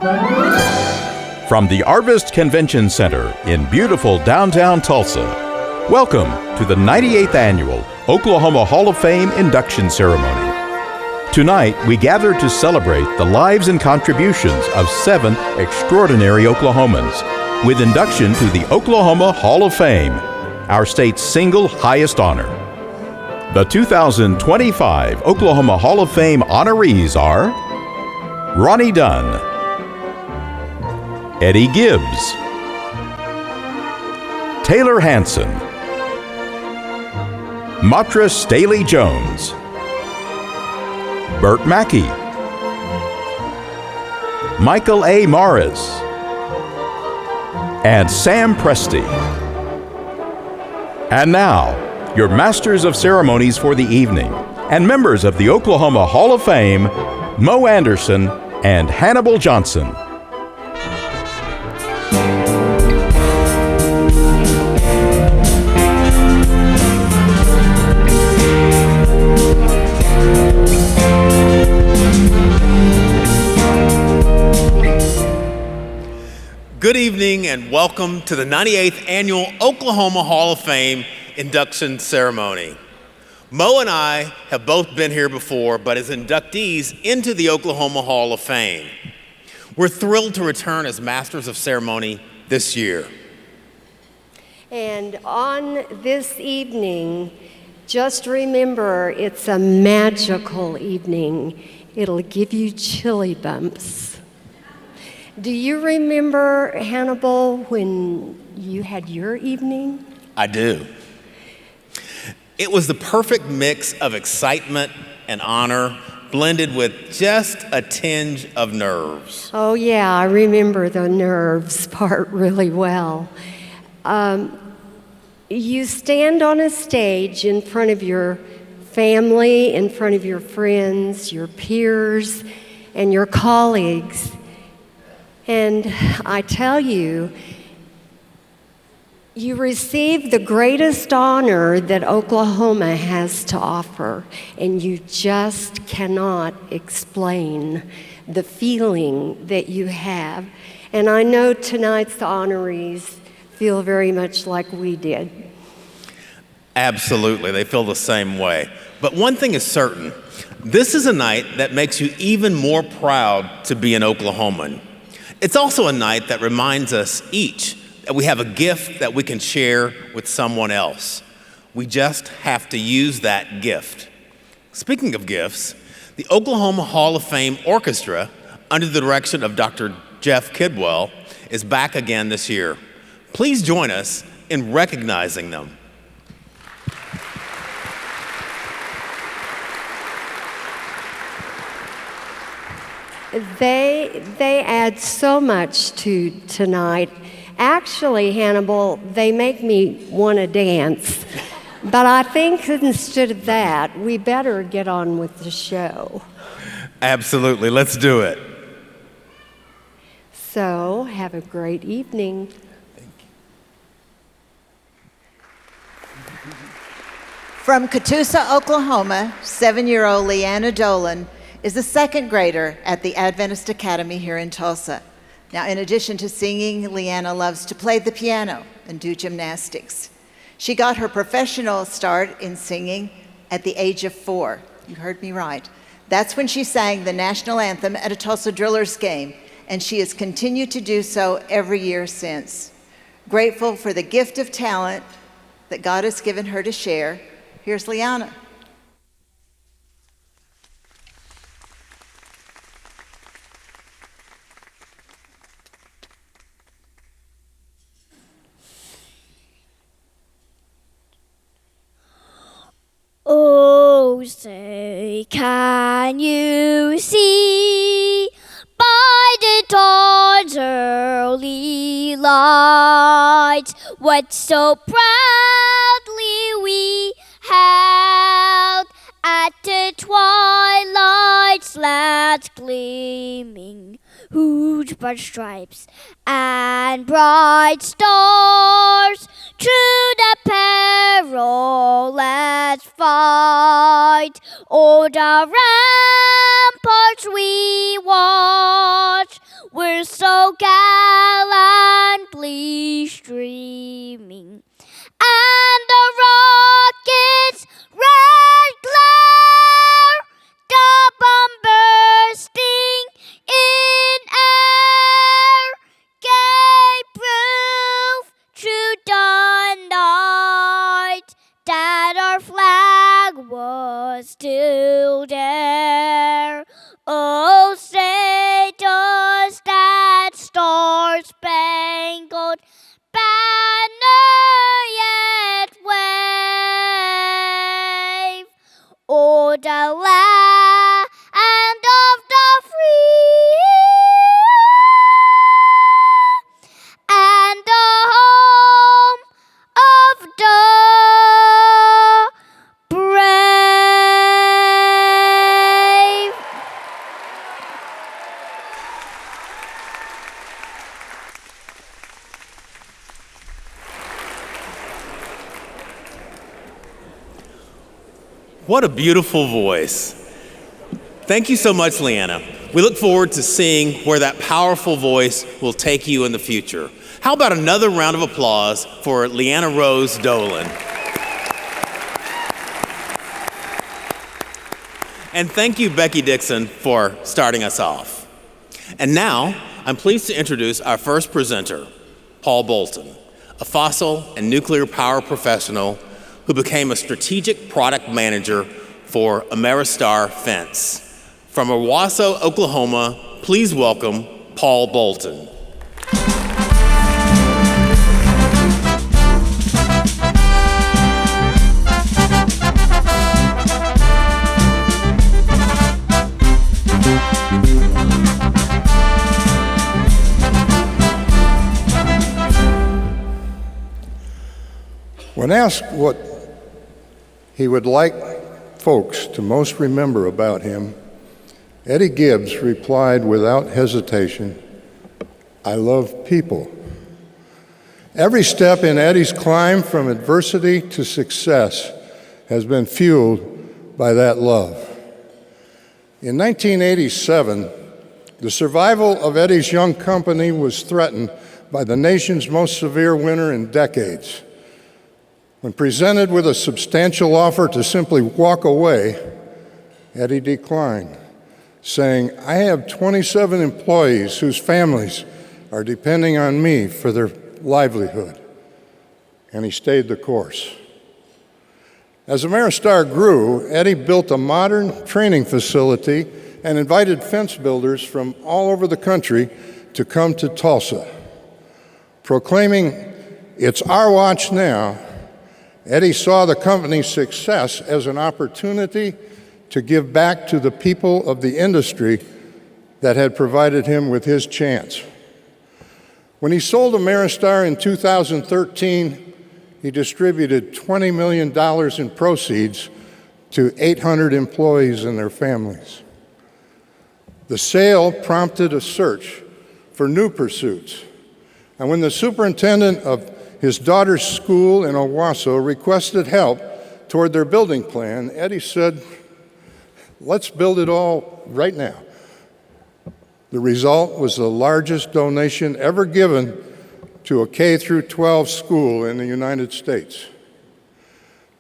From the Arvist Convention Center in beautiful downtown Tulsa, welcome to the 98th Annual Oklahoma Hall of Fame Induction Ceremony. Tonight, we gather to celebrate the lives and contributions of 7 extraordinary Oklahomans with induction to the Oklahoma Hall of Fame, our state's single highest honor. The 2025 Oklahoma Hall of Fame honorees are Ronnie Dunn, Eddy Gibbs, Taylor Hanson, Mautra Staley Jones, Bert Mackie, Michael A. Morris, and Sam Presti. And now, your masters of ceremonies for the evening and members of the Oklahoma Hall of Fame, Mo Anderson and Hannibal Johnson. Good evening and welcome to the 98th Annual Oklahoma Hall of Fame Induction Ceremony. Mo and I have both been here before, but as inductees into the Oklahoma Hall of Fame. We're thrilled to return as Masters of Ceremony this year. And on this evening, just remember it's a magical evening. It'll give you chilly bumps. Do you remember, Hannibal, when you had your evening? I do. It was the perfect mix of excitement and honor, blended with just a tinge of nerves. Oh, yeah, I remember the nerves part really well. You stand on a stage in front of your family, in front of your friends, your peers, and your colleagues. And I tell you, you receive the greatest honor that Oklahoma has to offer, and you just cannot explain the feeling that you have. And I know tonight's honorees feel very much like we did. Absolutely, they feel the same way. But one thing is certain, this is a night that makes you even more proud to be an Oklahoman. It's also a night that reminds us each that we have a gift that we can share with someone else. We just have to use that gift. Speaking of gifts, the Oklahoma Hall of Fame Orchestra, under the direction of Dr. Jeff Kidwell, is back again this year. Please join us in recognizing them. They add so much to tonight. Actually, Hannibal, they make me want to dance. But I think instead of that, we better get on with the show. Absolutely, let's do it. So, have a great evening. Thank you. From Catoosa, Oklahoma, 7-year-old Leanna Dolan is a second grader at the Adventist Academy here in Tulsa. Now, in addition to singing, Leanna loves to play the piano and do gymnastics. She got her professional start in singing at the age of 4. You heard me right. That's when she sang the national anthem at a Tulsa Drillers game, and she has continued to do so every year since. Grateful for the gift of talent that God has given her to share, here's Leanna. Oh, say, can you see by the dawn's early light what so proudly we held at the twilight's last gleaming, whose broad stripes and bright stars through the perilous fight o'er the ramparts we watch were so gallantly streaming, and the rocket's red glare, the bomb bursting in air, gave proof through the night that our flag was still there. Oh, say does that star-spangled banner yet wave o'er the land of the free and the home of the brave. What a beautiful voice. Thank you so much, Leanna. We look forward to seeing where that powerful voice will take you in the future. How about another round of applause for Leanna Rose Dolan? And thank you, Becky Dixon, for starting us off. And now, I'm pleased to introduce our first presenter, Paul Bulten, a fossil and nuclear power professional who became a strategic product manager for Ameristar Fence. From Owasso, Oklahoma, please welcome Paul Bulten. When asked what he would like folks to most remember about him, Eddy Gibbs replied without hesitation, "I love people." Every step in Eddy's climb from adversity to success has been fueled by that love. In 1987, the survival of Eddy's young company was threatened by the nation's most severe winter in decades. When presented with a substantial offer to simply walk away, Eddy declined, saying, "I have 27 employees whose families are depending on me for their livelihood." And he stayed the course. As Ameristar grew, Eddy built a modern training facility and invited fence builders from all over the country to come to Tulsa. Proclaiming, "It's our watch now," Eddy saw the company's success as an opportunity to give back to the people of the industry that had provided him with his chance. When he sold Ameristar in 2013, he distributed $20 million in proceeds to 800 employees and their families. The sale prompted a search for new pursuits, and when the superintendent of his daughter's school in Owasso requested help toward their building plan, Eddy said, "Let's build it all right now." The result was the largest donation ever given to a K-12 school in the United States.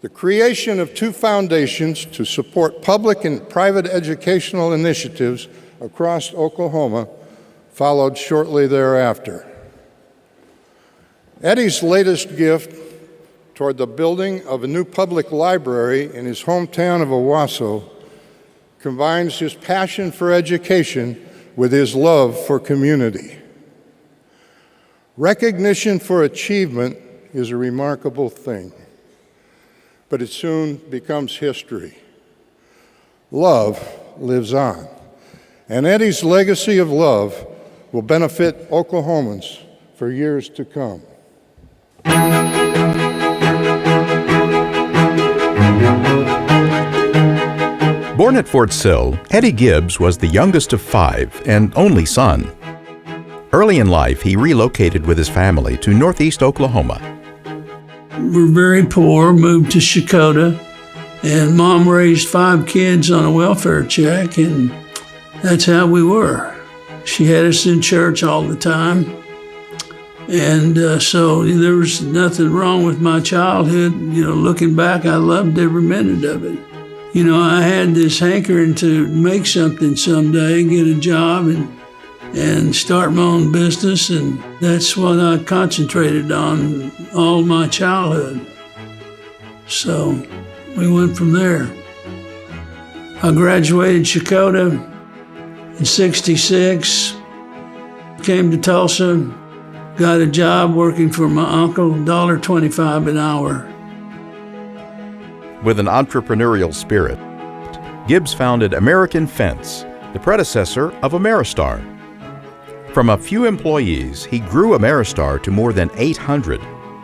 The creation of two foundations to support public and private educational initiatives across Oklahoma followed shortly thereafter. Eddy's latest gift toward the building of a new public library in his hometown of Owasso combines his passion for education with his love for community. Recognition for achievement is a remarkable thing, but it soon becomes history. Love lives on, and Eddy's legacy of love will benefit Oklahomans for years to come. Born at Fort Sill, Eddy Gibbs was the youngest of 5 and only son. Early in life, he relocated with his family to northeast Oklahoma. We're very poor, moved to Shakota, and Mom raised 5 kids on a welfare check, and that's how we were. She had us in church all the time. And so there was nothing wrong with my childhood. Looking back, I loved every minute of it. I had this hankering to make something someday, get a job and start my own business, and that's what I concentrated on all my childhood. So we went from there. I graduated Shakota in '66, came to Tulsa, got a job working for my uncle, $1.25 an hour. With an entrepreneurial spirit, Gibbs founded American Fence, the predecessor of Ameristar. From a few employees, he grew Ameristar to more than 800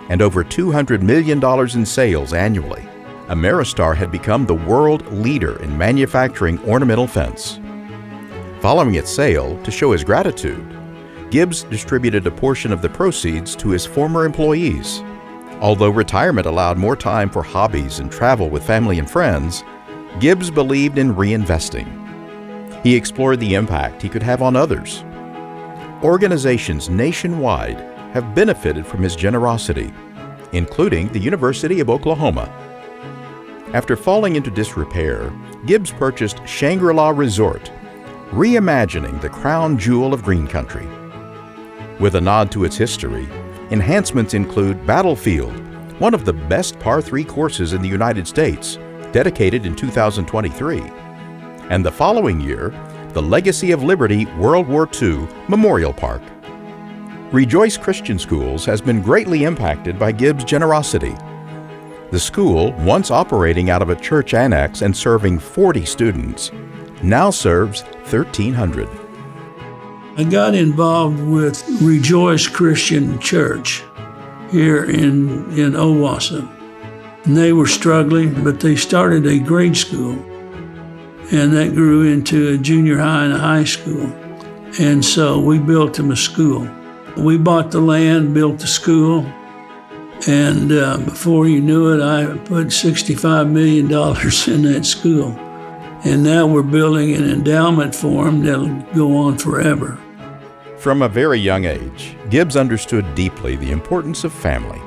and over $200 million in sales annually. Ameristar had become the world leader in manufacturing ornamental fence. Following its sale, to show his gratitude, Gibbs distributed a portion of the proceeds to his former employees. Although retirement allowed more time for hobbies and travel with family and friends, Gibbs believed in reinvesting. He explored the impact he could have on others. Organizations nationwide have benefited from his generosity, including the University of Oklahoma. After falling into disrepair, Gibbs purchased Shangri-La Resort, reimagining the crown jewel of green country. With a nod to its history, enhancements include Battlefield, one of the best par 3 courses in the United States, dedicated in 2023. And the following year, the Legacy of Liberty World War II Memorial Park. Rejoice Christian Schools has been greatly impacted by Gibbs' generosity. The school, once operating out of a church annex and serving 40 students, now serves 1,300. I got involved with Rejoice Christian Church here in Owasso. And they were struggling, but they started a grade school. And that grew into a junior high and a high school. And so we built them a school. We bought the land, built the school, and before you knew it, I put $65 million in that school. And now we're building an endowment for them that'll go on forever. From a very young age, Gibbs understood deeply the importance of family.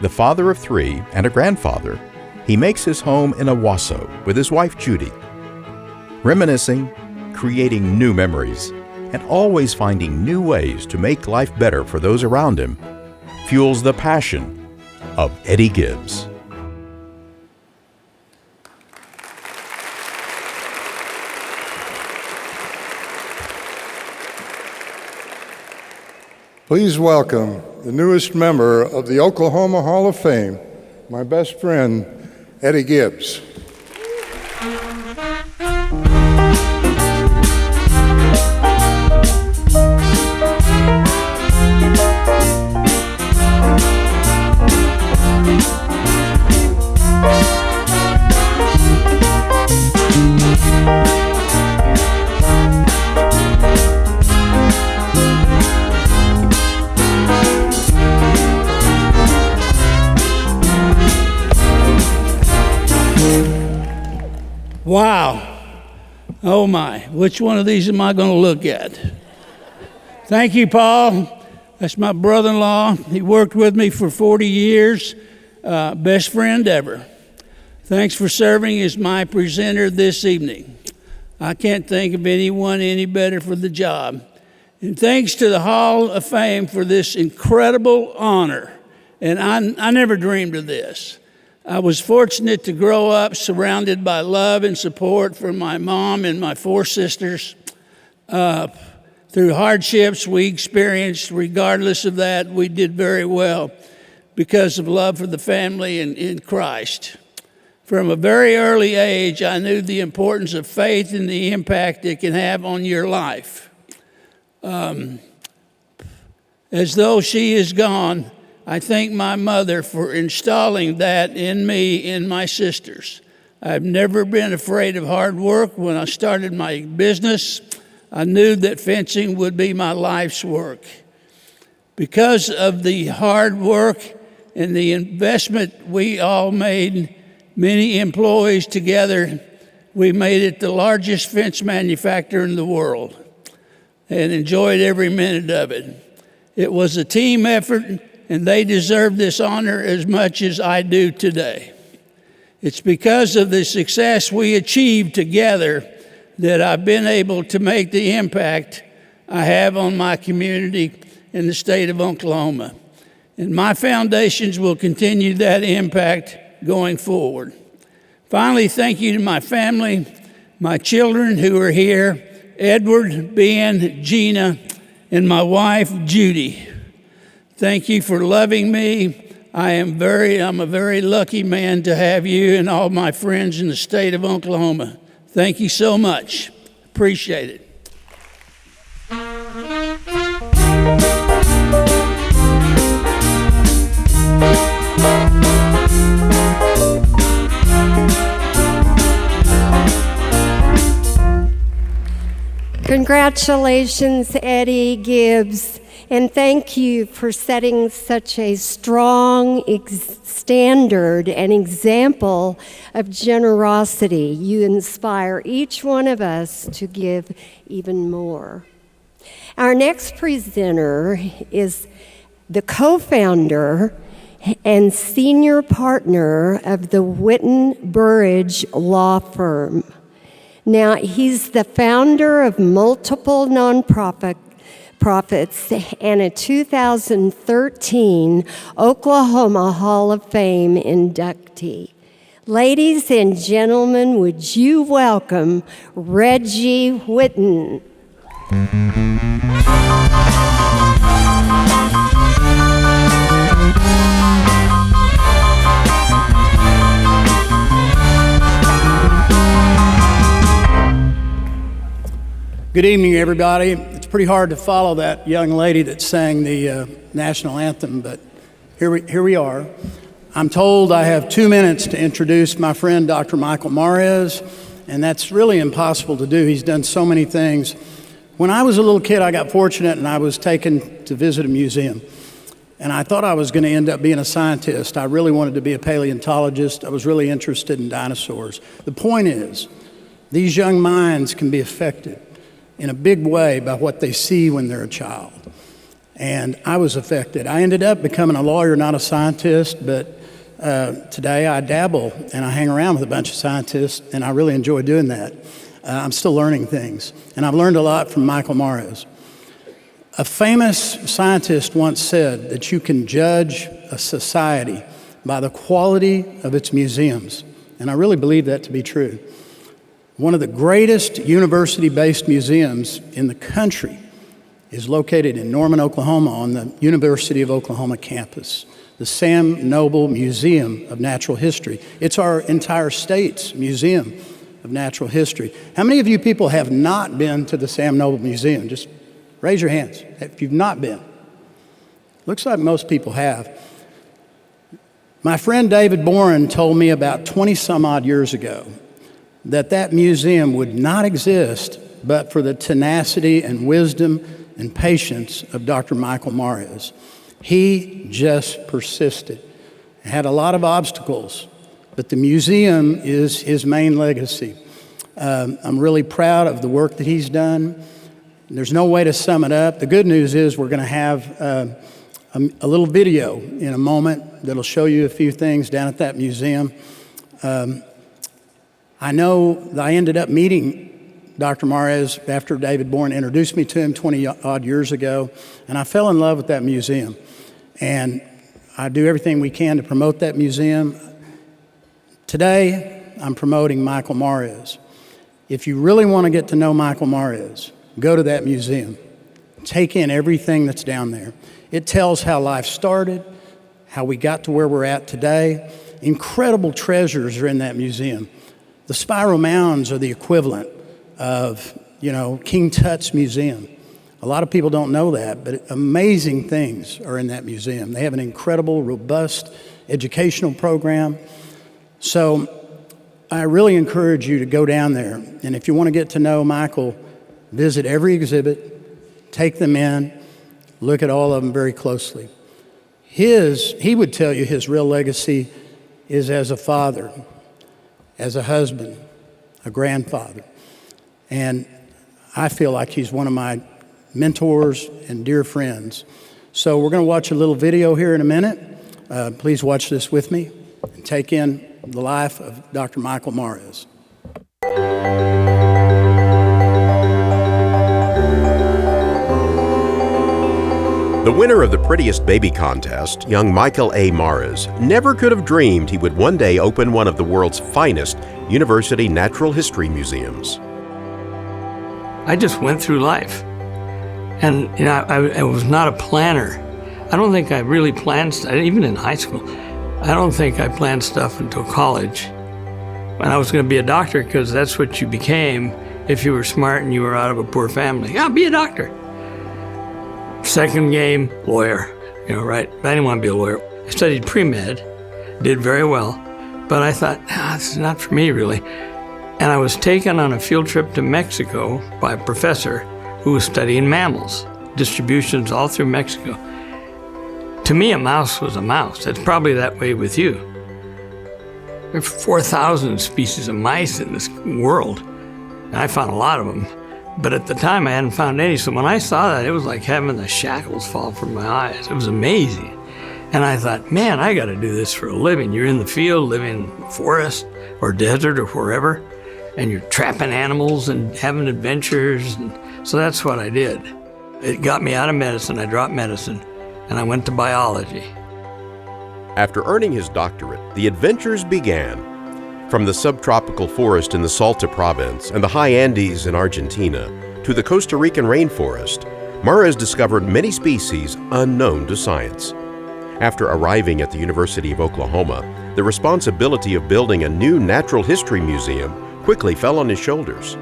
The father of 3 and a grandfather, he makes his home in Owasso with his wife Judy. Reminiscing, creating new memories, and always finding new ways to make life better for those around him fuels the passion of Eddy Gibbs. Please welcome the newest member of the Oklahoma Hall of Fame, my best friend, Eddy Gibbs. Wow. Oh my, which one of these am I going to look at? Thank you, Paul. That's my brother-in-law. He worked with me for 40 years. Best friend ever. Thanks for serving as my presenter this evening. I can't think of anyone any better for the job. And thanks to the Hall of Fame for this incredible honor. And I never dreamed of this. I was fortunate to grow up surrounded by love and support from my mom and my 4 sisters. Through hardships we experienced, regardless of that, we did very well because of love for the family and in Christ. From a very early age, I knew the importance of faith and the impact it can have on your life. As though she is gone, I thank my mother for installing that in me and my sisters. I've never been afraid of hard work. When I started my business, I knew that fencing would be my life's work. Because of the hard work and the investment we all made, many employees together, we made it the largest fence manufacturer in the world. and enjoyed every minute of it. It was a team effort, and they deserve this honor as much as I do today. It's because of the success we achieved together that I've been able to make the impact I have on my community in the state of Oklahoma. And my foundations will continue that impact going forward. Finally, thank you to my family, my children who are here, Edward, Ben, Gina, and my wife, Judy. Thank you for loving me. I'm a very lucky man to have you and all my friends in the state of Oklahoma. Thank you so much. Appreciate it. Congratulations, Eddy Gibbs, and thank you for setting such a strong standard and example of generosity. You inspire each one of us to give even more. Our next presenter is the co-founder and senior partner of the Whitten Burridge Law Firm. Now, he's the founder of multiple nonprofits and a 2013 Oklahoma Hall of Fame inductee. Ladies and gentlemen, would you welcome Reggie Whitten? Good evening, everybody. It's pretty hard to follow that young lady that sang the national anthem, but here we are. I'm told I have 2 minutes to introduce my friend, Dr. Michael Mares, and that's really impossible to do. He's done so many things. When I was a little kid, I got fortunate and I was taken to visit a museum. And I thought I was going to end up being a scientist. I really wanted to be a paleontologist. I was really interested in dinosaurs. The point is, these young minds can be affected in a big way by what they see when they're a child. And I was affected. I ended up becoming a lawyer, not a scientist, but today I dabble and I hang around with a bunch of scientists, and I really enjoy doing that. I'm still learning things, and I've learned a lot from Michael Mares. A famous scientist once said that you can judge a society by the quality of its museums, and I really believe that to be true. One of the greatest university-based museums in the country is located in Norman, Oklahoma, on the University of Oklahoma campus, the Sam Noble Museum of Natural History. It's our entire state's museum of natural history. How many of you people have not been to the Sam Noble Museum? Just raise your hands if you've not been. Looks like most people have. My friend David Boren told me about 20 some odd years ago that museum would not exist but for the tenacity and wisdom and patience of Dr. Michael Mares. He just persisted, had a lot of obstacles, but the museum is his main legacy. I'm really proud of the work that he's done. There's no way to sum it up. The good news is we're going to have a little video in a moment that'll show you a few things down at that museum. I know that I ended up meeting Dr. Mares after David Boren introduced me to him 20-odd years ago, and I fell in love with that museum. And I do everything we can to promote that museum. Today, I'm promoting Michael Mares. If you really want to get to know Michael Mares, go to that museum. Take in everything that's down there. It tells how life started, how we got to where we're at today. Incredible treasures are in that museum. The spiral mounds are the equivalent of, King Tut's museum. A lot of people don't know that, but amazing things are in that museum. They have an incredible, robust educational program. So I really encourage you to go down there. And if you want to get to know Michael, visit every exhibit, take them in, look at all of them very closely. He would tell you his real legacy is as a father, as a husband, a grandfather. And I feel like he's one of my mentors, and dear friends. So we're going to watch a little video here in a minute. Please watch this with me and take in the life of Dr. Michael Mares. The winner of the Prettiest Baby contest, young Michael A. Mares, never could have dreamed he would one day open one of the world's finest university natural history museums. I just went through life. And I was not a planner. I don't think I really planned stuff, even in high school. I don't think I planned stuff until college. And I was going to be a doctor because that's what you became if you were smart and you were out of a poor family. Yeah, be a doctor. Second game, lawyer, right? I didn't want to be a lawyer. I studied pre-med, did very well, but I thought, this is not for me really. And I was taken on a field trip to Mexico by a professor who was studying mammals, distributions all through Mexico. To me, a mouse was a mouse. It's probably that way with you. There are 4,000 species of mice in this world, and I found a lot of them. But at the time, I hadn't found any. So when I saw that, it was like having the shackles fall from my eyes. It was amazing. And I thought, man, I got to do this for a living. You're in the field, living in the forest or desert or wherever, and you're trapping animals and having adventures. And so that's what I did. It got me out of medicine. I dropped medicine, and I went to biology. After earning his doctorate, the adventures began. From the subtropical forest in the Salta province and the high Andes in Argentina to the Costa Rican rainforest, Mares discovered many species unknown to science. After arriving at the University of Oklahoma, the responsibility of building a new natural history museum quickly fell on his shoulders.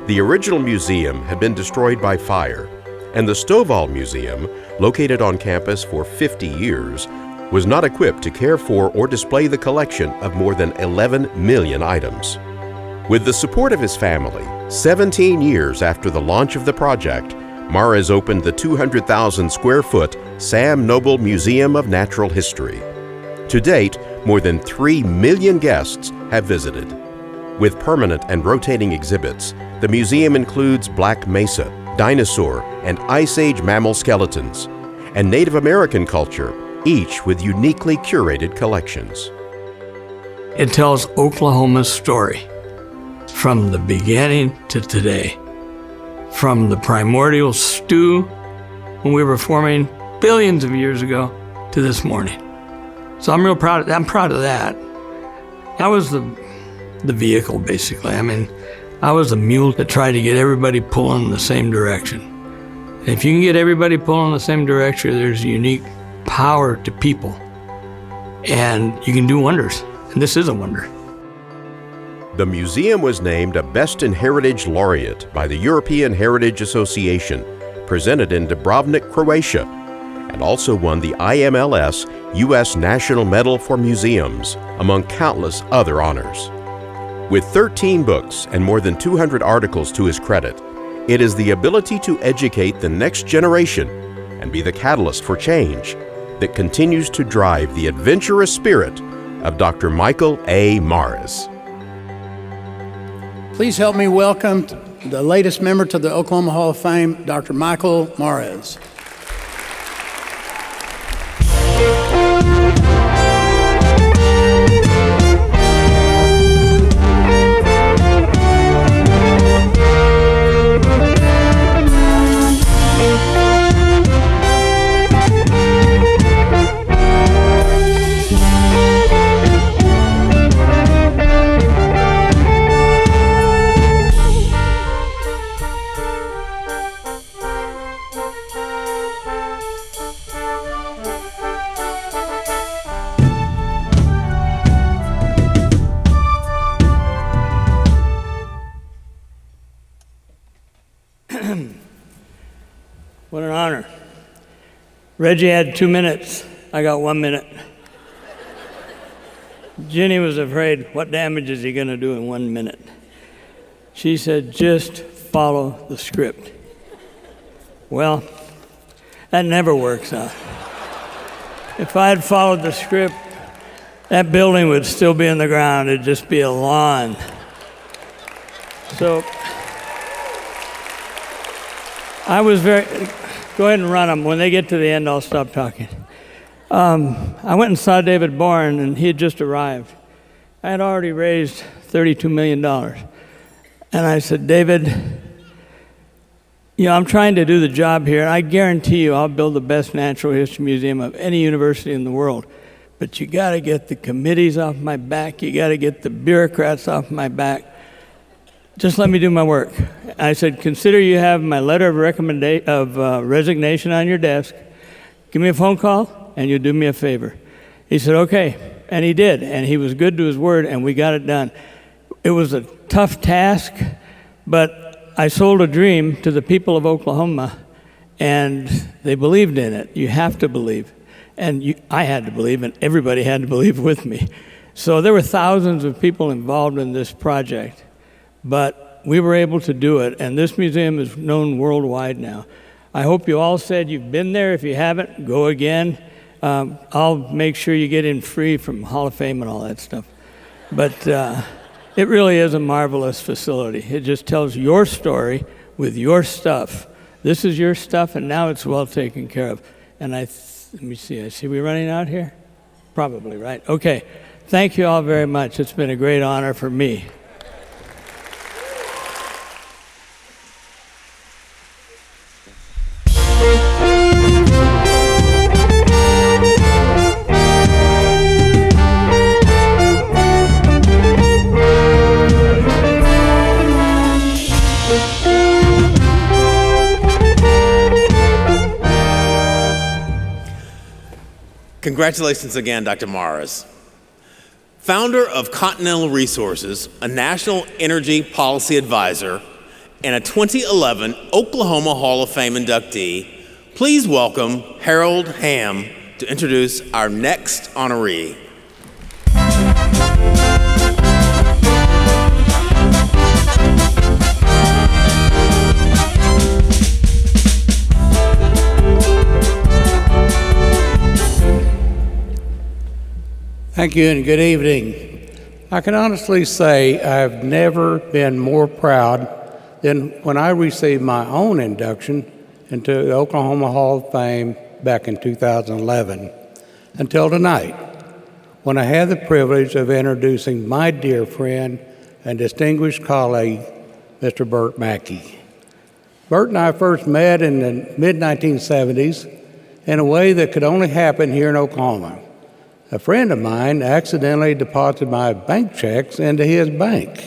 The original museum had been destroyed by fire, and the Stovall Museum, located on campus for 50 years, was not equipped to care for or display the collection of more than 11 million items. With the support of his family, 17 years after the launch of the project, Mares opened the 200,000 square foot Sam Noble Museum of Natural History. To date, more than 3 million guests have visited. With permanent and rotating exhibits, the museum includes Black Mesa, dinosaur, and Ice Age mammal skeletons, and Native American culture, each with uniquely curated collections. It tells Oklahoma's story from the beginning to today, from the primordial stew when we were forming billions of years ago to this morning. So I'm real proud. I'm proud of that. I was the vehicle, basically. I was the mule that tried to get everybody pulling in the same direction. And if you can get everybody pulling in the same direction, there's a unique power to people, and you can do wonders, and this is a wonder. The museum was named a Best in Heritage Laureate by the European Heritage Association, presented in Dubrovnik, Croatia, and also won the IMLS U.S. National Medal for Museums, among countless other honors. With 13 books and more than 200 articles to his credit, it is the ability to educate the next generation and be the catalyst for change that continues to drive the adventurous spirit of Dr. Michael A. Mares. Please help me welcome the latest member to the Oklahoma Hall of Fame, Dr. Michael Mares. What an honor. Reggie had 2 minutes. I got 1 minute. Jenny was afraid, what damage is he going to do in 1 minute? She said, just follow the script. Well, that never works out. If I had followed the script, that building would still be in the ground. It'd just be a lawn. So I was very, go ahead and run them. When they get to the end, I'll stop talking. I went and saw David Bourne, and he had just arrived. I had already raised $32 million. And I said, David, I'm trying to do the job here. I guarantee you I'll build the best natural history museum of any university in the world. But you got to get the committees off my back. You got to get the bureaucrats off my back. Just let me do my work. I said, consider you have my letter of resignation on your desk. Give me a phone call, and you'll do me a favor. He said, okay. And he did. And he was good to his word, and we got it done. It was a tough task, but I sold a dream to the people of Oklahoma, and they believed in it. You have to believe. And I had to believe, and everybody had to believe with me. So there were thousands of people involved in this project, but we were able to do it, and this museum is known worldwide now. I hope you all said you've been there. If you haven't, go again. I'll make sure you get in free from Hall of Fame and all that stuff. But it really is a marvelous facility. It just tells your story with your stuff. This is your stuff, and now it's well taken care of. And let me see. I see we running out here? Probably, right? Okay. Thank you all very much. It's been a great honor for me. Congratulations again, Dr. Morris. Founder of Continental Resources, a national energy policy advisor, and a 2011 Oklahoma Hall of Fame inductee, please welcome Harold Hamm to introduce our next honoree. Thank you and good evening. I can honestly say I've never been more proud than when I received my own induction into the Oklahoma Hall of Fame back in 2011 until tonight, when I had the privilege of introducing my dear friend and distinguished colleague, Mr. Bert Mackie. Bert and I first met in the mid-1970s in a way that could only happen here in Oklahoma. A friend of mine accidentally deposited my bank checks into his bank.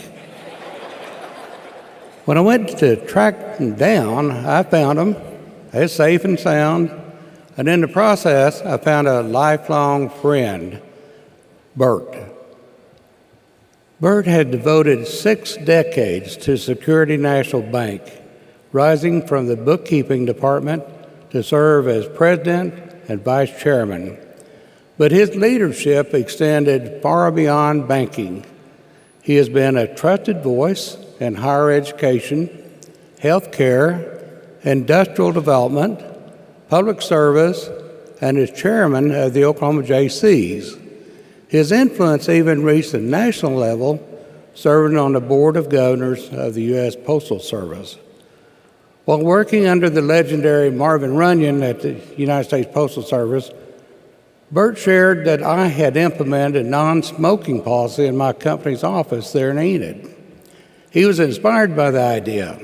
When I went to track them down, I found them. They're safe and sound. And in the process, I found a lifelong friend, Bert. Bert had devoted 6 decades to Security National Bank, rising from the bookkeeping department to serve as president and vice chairman. But his leadership extended far beyond banking. He has been a trusted voice in higher education, healthcare, industrial development, public service, and is chairman of the Oklahoma JCs. His influence even reached the national level, serving on the board of governors of the U.S. Postal Service. While working under the legendary Marvin Runyon at the United States Postal Service, Bert shared that I had implemented a non-smoking policy in my company's office there in Enid. He was inspired by the idea.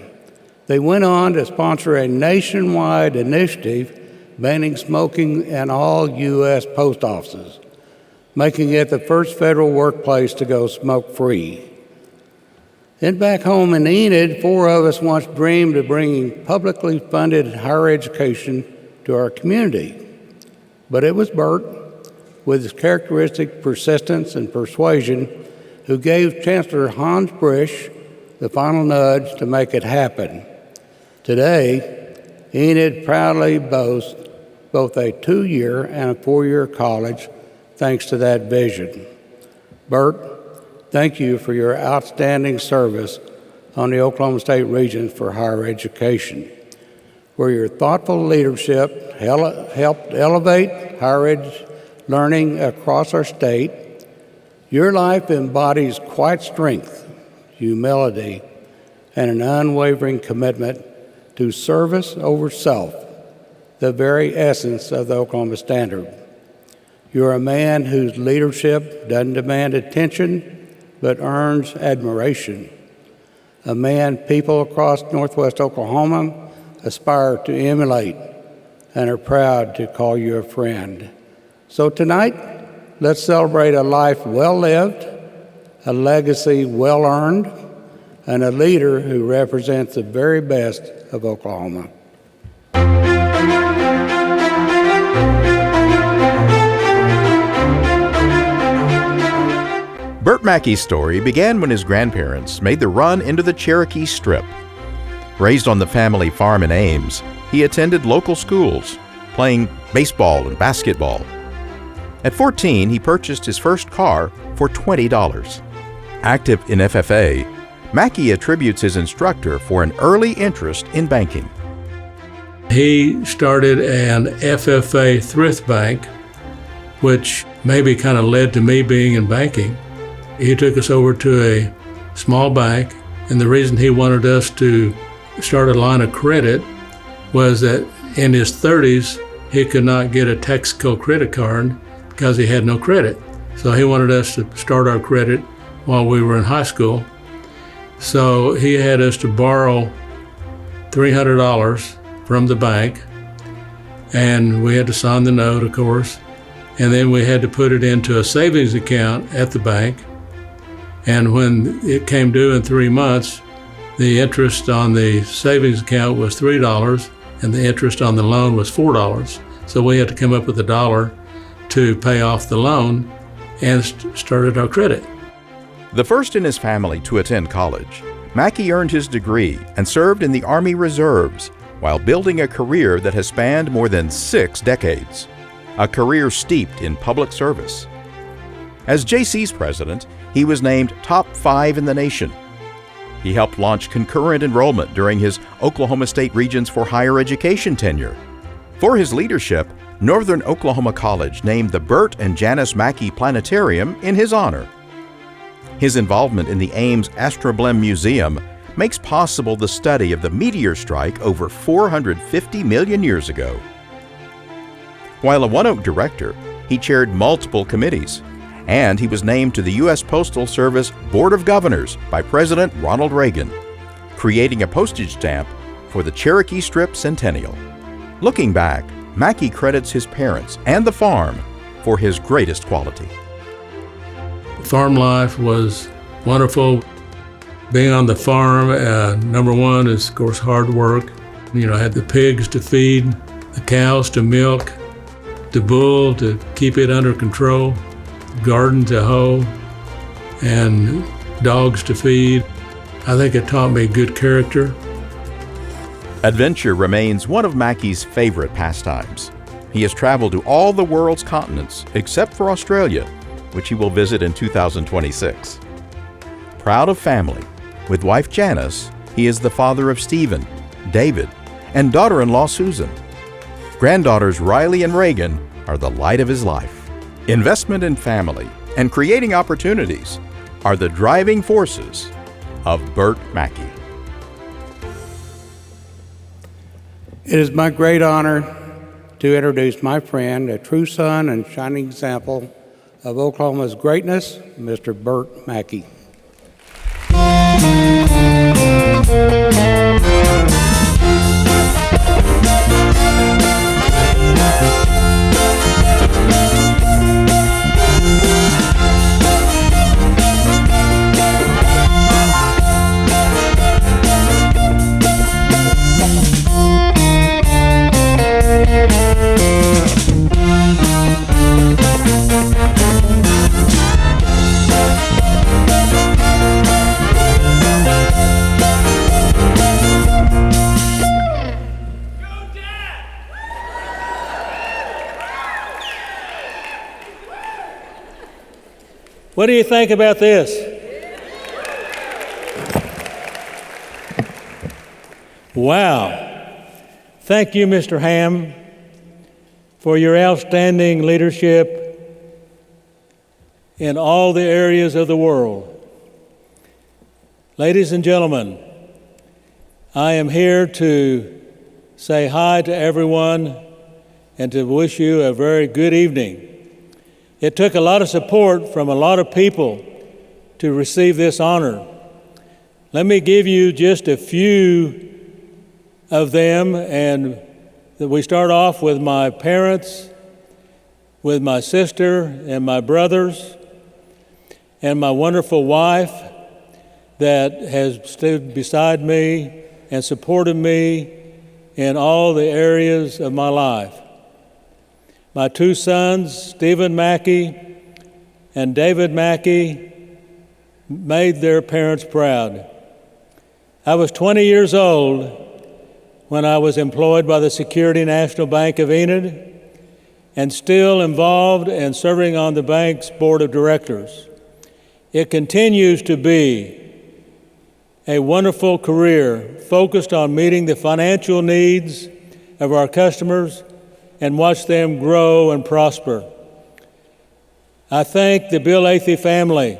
They went on to sponsor a nationwide initiative banning smoking in all U.S. post offices, making it the first federal workplace to go smoke-free. Then back home in Enid, 4 of us once dreamed of bringing publicly funded higher education to our community. But it was Bert, with his characteristic persistence and persuasion, who gave Chancellor Hans Frisch the final nudge to make it happen. Today, Enid proudly boasts both a 2-year and a 4-year college thanks to that vision. Bert, thank you for your outstanding service on the Oklahoma State Region for Higher Education, where your thoughtful leadership helped elevate higher learning across our state. Your life embodies quiet strength, humility, and an unwavering commitment to service over self, the very essence of the Oklahoma Standard. You're a man whose leadership doesn't demand attention, but earns admiration. A man people across Northwest Oklahoma aspire to emulate and are proud to call you a friend. So tonight, let's celebrate a life well lived, a legacy well earned, and a leader who represents the very best of Oklahoma. Bert Mackie's story began when his grandparents made the run into the Cherokee Strip. Raised on the family farm in Ames, he attended local schools, playing baseball and basketball. At 14, he purchased his first car for $20. Active in FFA, Mackie attributes his instructor for an early interest in banking. He started an FFA thrift bank, which maybe kind of led to me being in banking. He took us over to a small bank, and the reason he wanted us to start a line of credit was that in his 30s, he could not get a Texaco credit card because he had no credit. So he wanted us to start our credit while we were in high school. So he had us to borrow $300 from the bank, and we had to sign the note, of course, and then we had to put it into a savings account at the bank. And when it came due in 3 months, the interest on the savings account was $3 and the interest on the loan was $4. So we had to come up with $1 to pay off the loan and started our credit. The first in his family to attend college, Mackie earned his degree and served in the Army Reserves while building a career that has spanned more than 6 decades, a career steeped in public service. As JC's president, he was named top 5 in the nation. He helped launch concurrent enrollment during his Oklahoma State Regents for Higher Education tenure. For his leadership, Northern Oklahoma College named the Bert and Janice Mackie Planetarium in his honor. His involvement in the Ames Astroblem Museum makes possible the study of the meteor strike over 450 million years ago. While a ONEOK director, he chaired multiple committees, and he was named to the U.S. Postal Service Board of Governors by President Ronald Reagan, creating a postage stamp for the Cherokee Strip Centennial. Looking back, Mackie credits his parents and the farm for his greatest quality. Farm life was wonderful. Being on the farm, number one is, of course, hard work. I had the pigs to feed, the cows to milk, the bull to keep it under control, garden to hoe, and dogs to feed. I think it taught me good character. Adventure remains one of Mackie's favorite pastimes. He has traveled to all the world's continents except for Australia, which he will visit in 2026. Proud of family, with wife Janice, he is the father of Stephen, David, and daughter-in-law Susan. Granddaughters Riley and Reagan are the light of his life. Investment in family and creating opportunities are the driving forces of Bert Mackie. It is my great honor to introduce my friend, a true son and shining example of Oklahoma's greatness, Mr. Bert Mackie. What do you think about this? Wow. Thank you, Mr. Hamm, for your outstanding leadership in all the areas of the world. Ladies and gentlemen, I am here to say hi to everyone and to wish you a very good evening. It took a lot of support from a lot of people to receive this honor. Let me give you just a few of them, and we start off with my parents, with my sister and my brothers, and my wonderful wife that has stood beside me and supported me in all the areas of my life. My two sons, Stephen Mackie and David Mackie, made their parents proud. I was 20 years old when I was employed by the Security National Bank of Enid and still involved and serving on the bank's board of directors. It continues to be a wonderful career focused on meeting the financial needs of our customers and watch them grow and prosper. I thank the Bill Athey family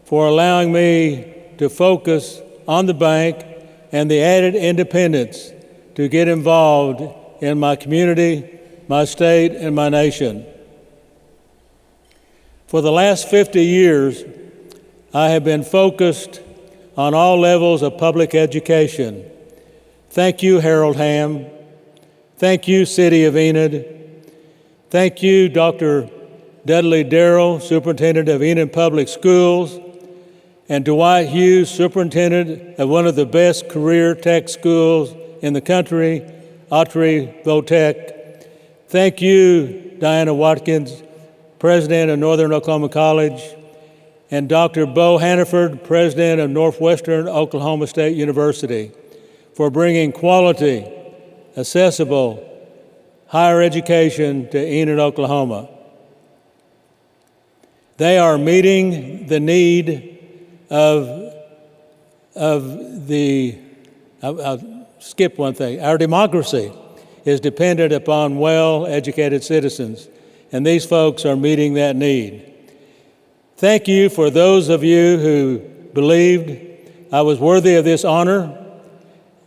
for allowing me to focus on the bank and the added independence to get involved in my community, my state, and my nation. For the last 50 years, I have been focused on all levels of public education. Thank you, Harold Hamm. Thank you, City of Enid. Thank you, Dr. Dudley Darrell, Superintendent of Enid Public Schools, and Dwight Hughes, Superintendent of one of the best career tech schools in the country, Autry Votech. Thank you, Diana Watkins, President of Northern Oklahoma College, and Dr. Bo Hannaford, President of Northwestern Oklahoma State University, for bringing quality, accessible higher education to Enid, Oklahoma. They are meeting the need of the, I'll skip one thing. Our democracy is dependent upon well-educated citizens, and these folks are meeting that need. Thank you for those of you who believed I was worthy of this honor,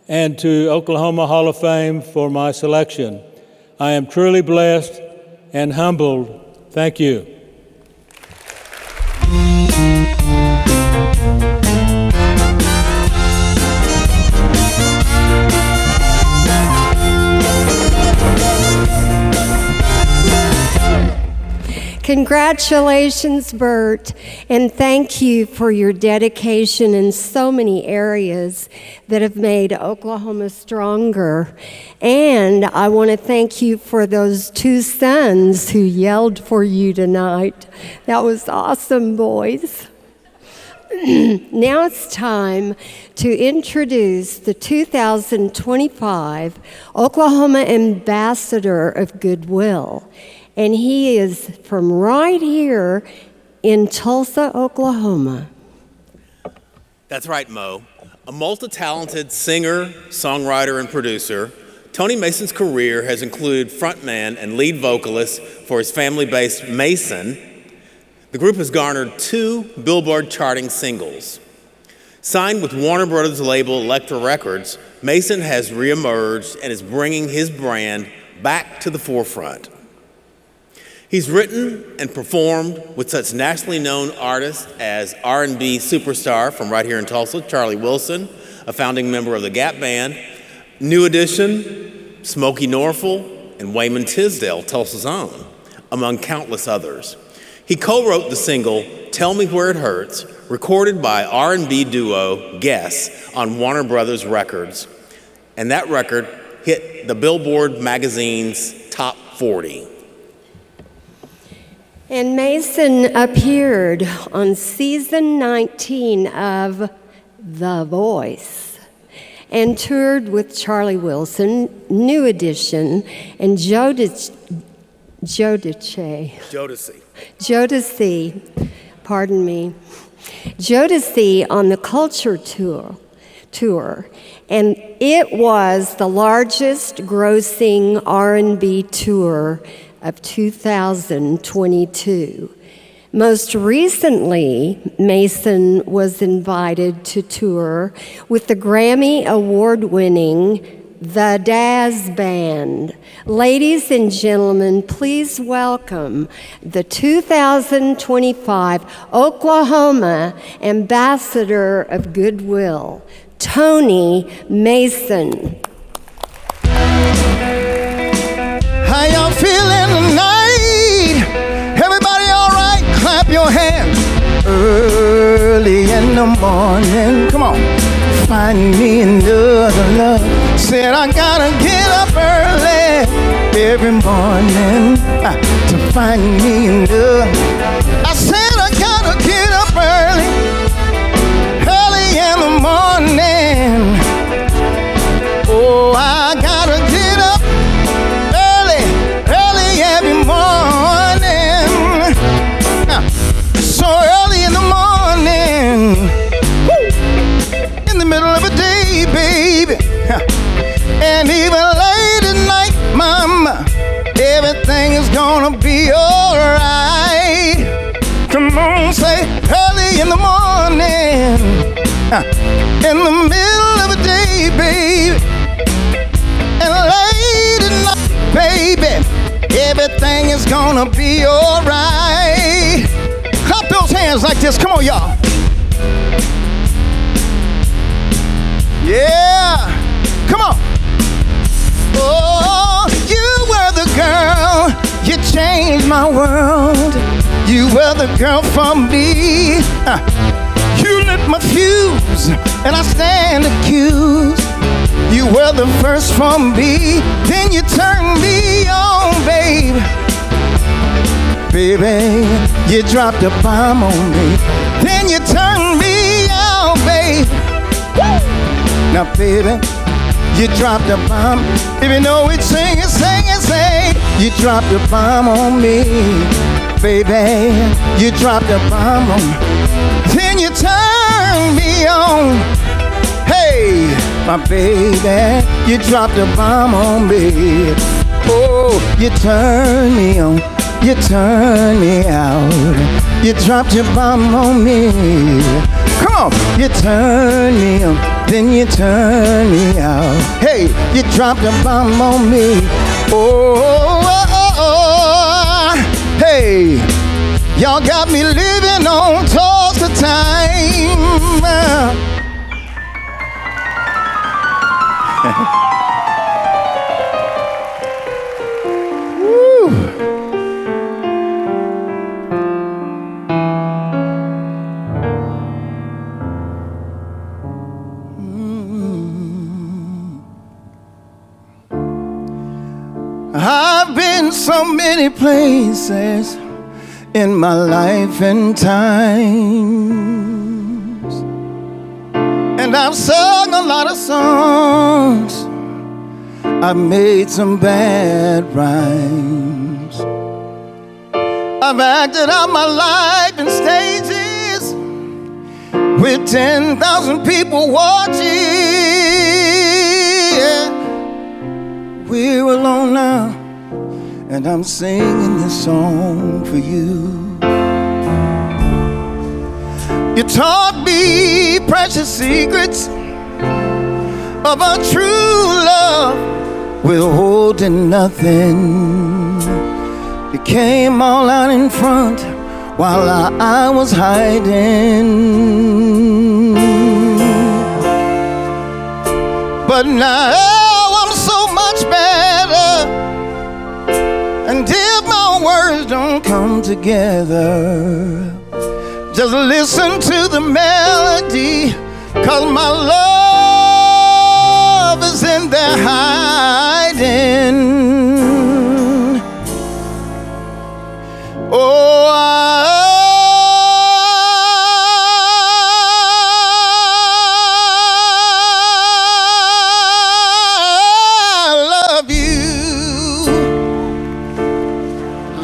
and to Oklahoma Hall of Fame for my selection. I am truly blessed and humbled. Thank you. Congratulations, Bert, and thank you for your dedication in so many areas that have made Oklahoma stronger. And I want to thank you for those two sons who yelled for you tonight. That was awesome, boys. Now it's time to introduce the 2025 Oklahoma Ambassador of Goodwill. And he is from right here in Tulsa, Oklahoma. That's right, Mo. A multi-talented singer, songwriter, and producer, Tony Mason's career has included frontman and lead vocalist for his family-based Mason. The group has garnered 2 Billboard charting singles. Signed with Warner Brothers label Elektra Records, Mason has reemerged and is bringing his brand back to the forefront. He's written and performed with such nationally known artists as R&B superstar from right here in Tulsa, Charlie Wilson, a founding member of the Gap Band, New Edition, Smokey Norfolk, and Wayman Tisdale, Tulsa's own, among countless others. He co-wrote the single Tell Me Where It Hurts, recorded by R&B duo Guess on Warner Brothers Records. And that record hit the Billboard magazine's top 40. And Mason appeared on season 19 of The Voice and toured with Charlie Wilson, New Edition, and Jodeci, Jodeci on the Culture Tour. And it was the largest grossing R&B tour of 2022. Most recently, Mason was invited to tour with the Grammy Award-winning The Daz Band. Ladies and gentlemen, please welcome the 2025 Oklahoma Ambassador of Goodwill, Tony Mason. How y'all feeling tonight? Everybody all right? Clap your hands. Early in the morning, come on. Find me another love. Said I gotta get up early every morning to find me another. I said I gotta get up early in the morning. Oh, I gotta get up early every morning. So early in the morning, in the middle of a day, baby, and even late at night, mama, everything is gonna be alright. Come on, say early in the morning, in the middle of a day, baby, and late at night, baby, everything is gonna be alright. Clap those hands like this, come on, y'all. Yeah, come on. Oh, you were the girl, you changed my world. You were the girl for me. You lit my fuse, and I stand accused. You were the first for me, then you turned me on, babe. Baby, you dropped a bomb on me, then you turned me on, babe. Now, baby, you dropped a bomb. If you know it, sing it, sing it, sing. You dropped a bomb on me, baby. You dropped a bomb on me, then you turned me on. Hey, my baby, you dropped a bomb on me. Oh, you turned me on, you turned me out. You dropped your bomb on me. Come on, you turned me on, then you turn me out. Hey, you dropped a bomb on me. Oh, hey, y'all got me living on toss the time. Woo. I've been so many places in my life and times, and I've sung a lot of songs. I've made some bad rhymes. I've acted out my life in stages with 10,000 people watching. We're alone now, and I'm singing this song for you. You taught me precious secrets of a true love, withholding nothing. You came all out in front while I was hiding. But now I'm so much better, and if my words don't come together, just listen to the melody, 'cause my love is in there hiding. Oh,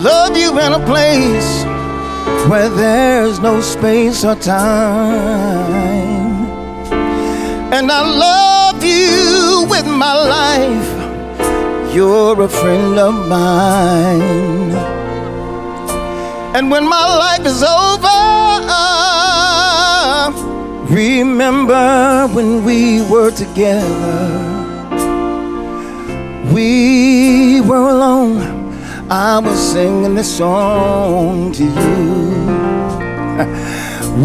love you in a place where there's no space or time. And I love you with my life. You're a friend of mine. And when my life is over, remember when we were together. We were alone, I was singing this song to you.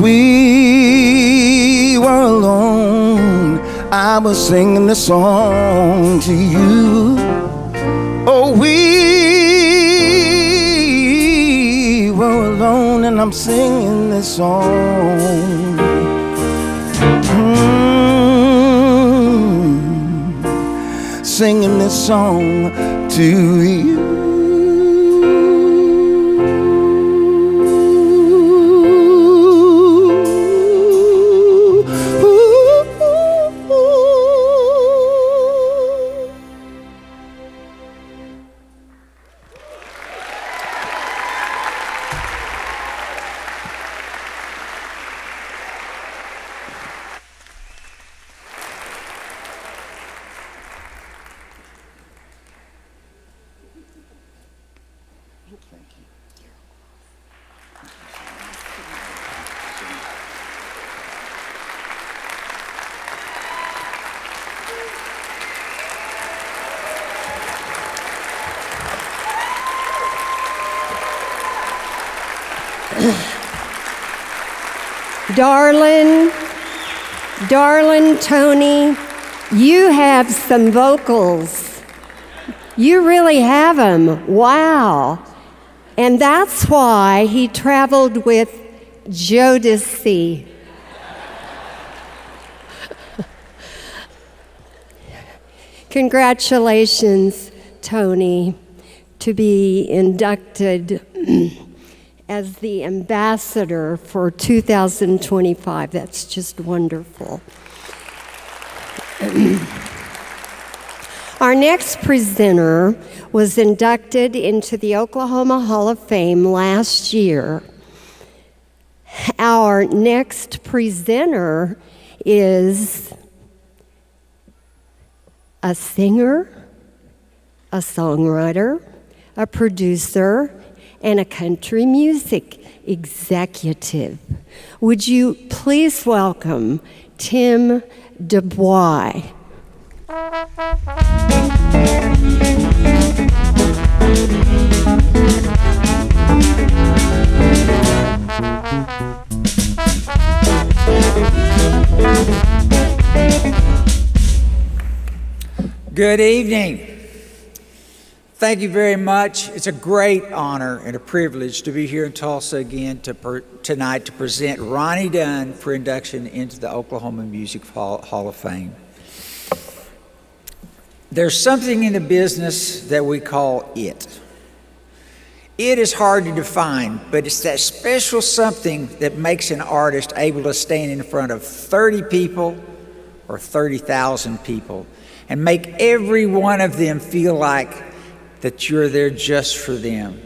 We were alone, I was singing this song to you. Oh, we were alone and I'm singing this song. Singing this song to you. Darling Tony, you have some vocals. You really have them. Wow. And that's why he traveled with Jodeci. Congratulations, Tony, to be inducted as the ambassador for 2025. That's just wonderful. Our next presenter was inducted into the Oklahoma Hall of Fame last year. Our next presenter is a singer, a songwriter, a producer, and a country music executive. Would you please welcome Tim DuBois? Good evening. Thank you very much. It's a great honor and a privilege to be here in Tulsa again tonight to present Ronnie Dunn for induction into the Oklahoma Music Hall of Fame. There's something in the business that we call it. It is hard to define, but it's that special something that makes an artist able to stand in front of 30 people or 30,000 people and make every one of them feel like that you're there just for them,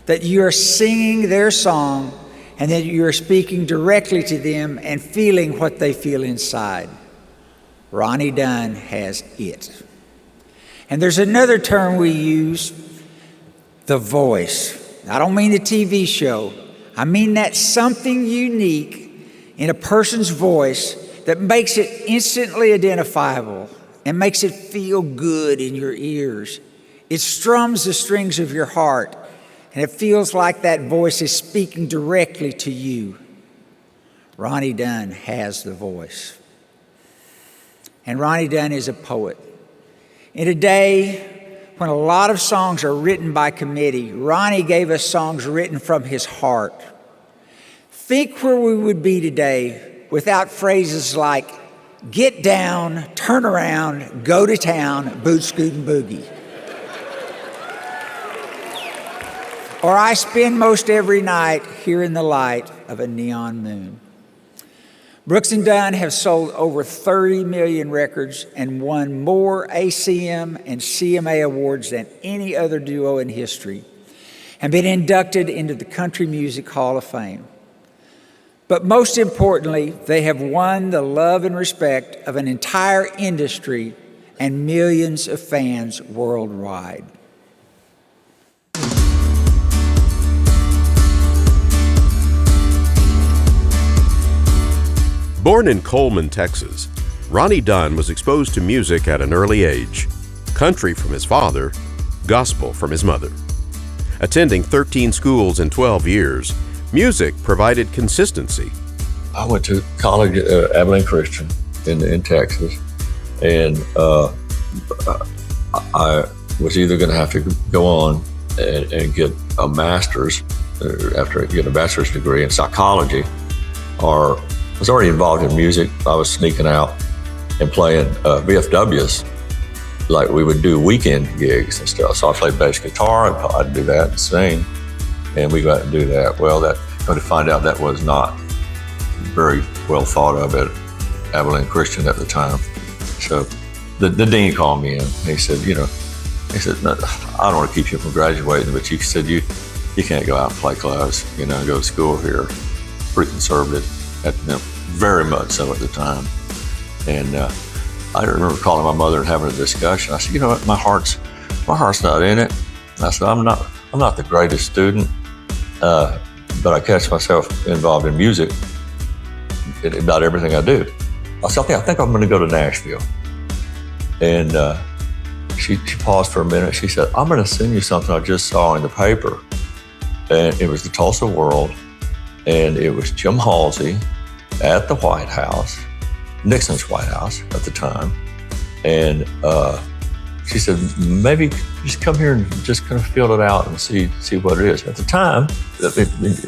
that you're singing their song and that you're speaking directly to them and feeling what they feel inside. Ronnie Dunn has it. And there's another term we use, the voice. I don't mean the TV show. I mean that something unique in a person's voice that makes it instantly identifiable and makes it feel good in your ears. It strums the strings of your heart, and it feels like that voice is speaking directly to you. Ronnie Dunn has the voice. And Ronnie Dunn is a poet. In a day when a lot of songs are written by committee, Ronnie gave us songs written from his heart. Think where we would be today without phrases like, get down, turn around, go to town, boot, scoot, and boogie. Or I spend most every night here in the light of a neon moon. Brooks and Dunn have sold over 30 million records and won more ACM and CMA awards than any other duo in history, and been inducted into the Country Music Hall of Fame. But most importantly, they have won the love and respect of an entire industry and millions of fans worldwide. Born in Coleman, Texas, Ronnie Dunn was exposed to music at an early age. Country from his father, gospel from his mother. Attending 13 schools in 12 years, music provided consistency. I went to college at Abilene Christian in Texas, and I was either going to have to go on and get a master's after getting a bachelor's degree in psychology, or I was already involved in music. I was sneaking out and playing VFWs. Like we would do weekend gigs and stuff. So I played bass guitar, and I'd do that and sing, and we go out and do that. Well, come to find out that was not very well thought of at Abilene Christian at the time. So the dean called me in, and he said, no, I don't want to keep you from graduating, but he said, you can't go out and play clubs, go to school here. Pretty conservative, very much so at the time. And I remember calling my mother and having a discussion. I said, you know what, my heart's not in it. I said, I'm not the greatest student, but I catch myself involved in music in about everything I do. I said, I think I'm going to go to Nashville. And she paused for a minute. She said, I'm going to send you something I just saw in the paper. And it was the Tulsa World, and it was Jim Halsey at the White House, Nixon's White House at the time. And she said, maybe just come here and just kind of fill it out and see what it is. At the time,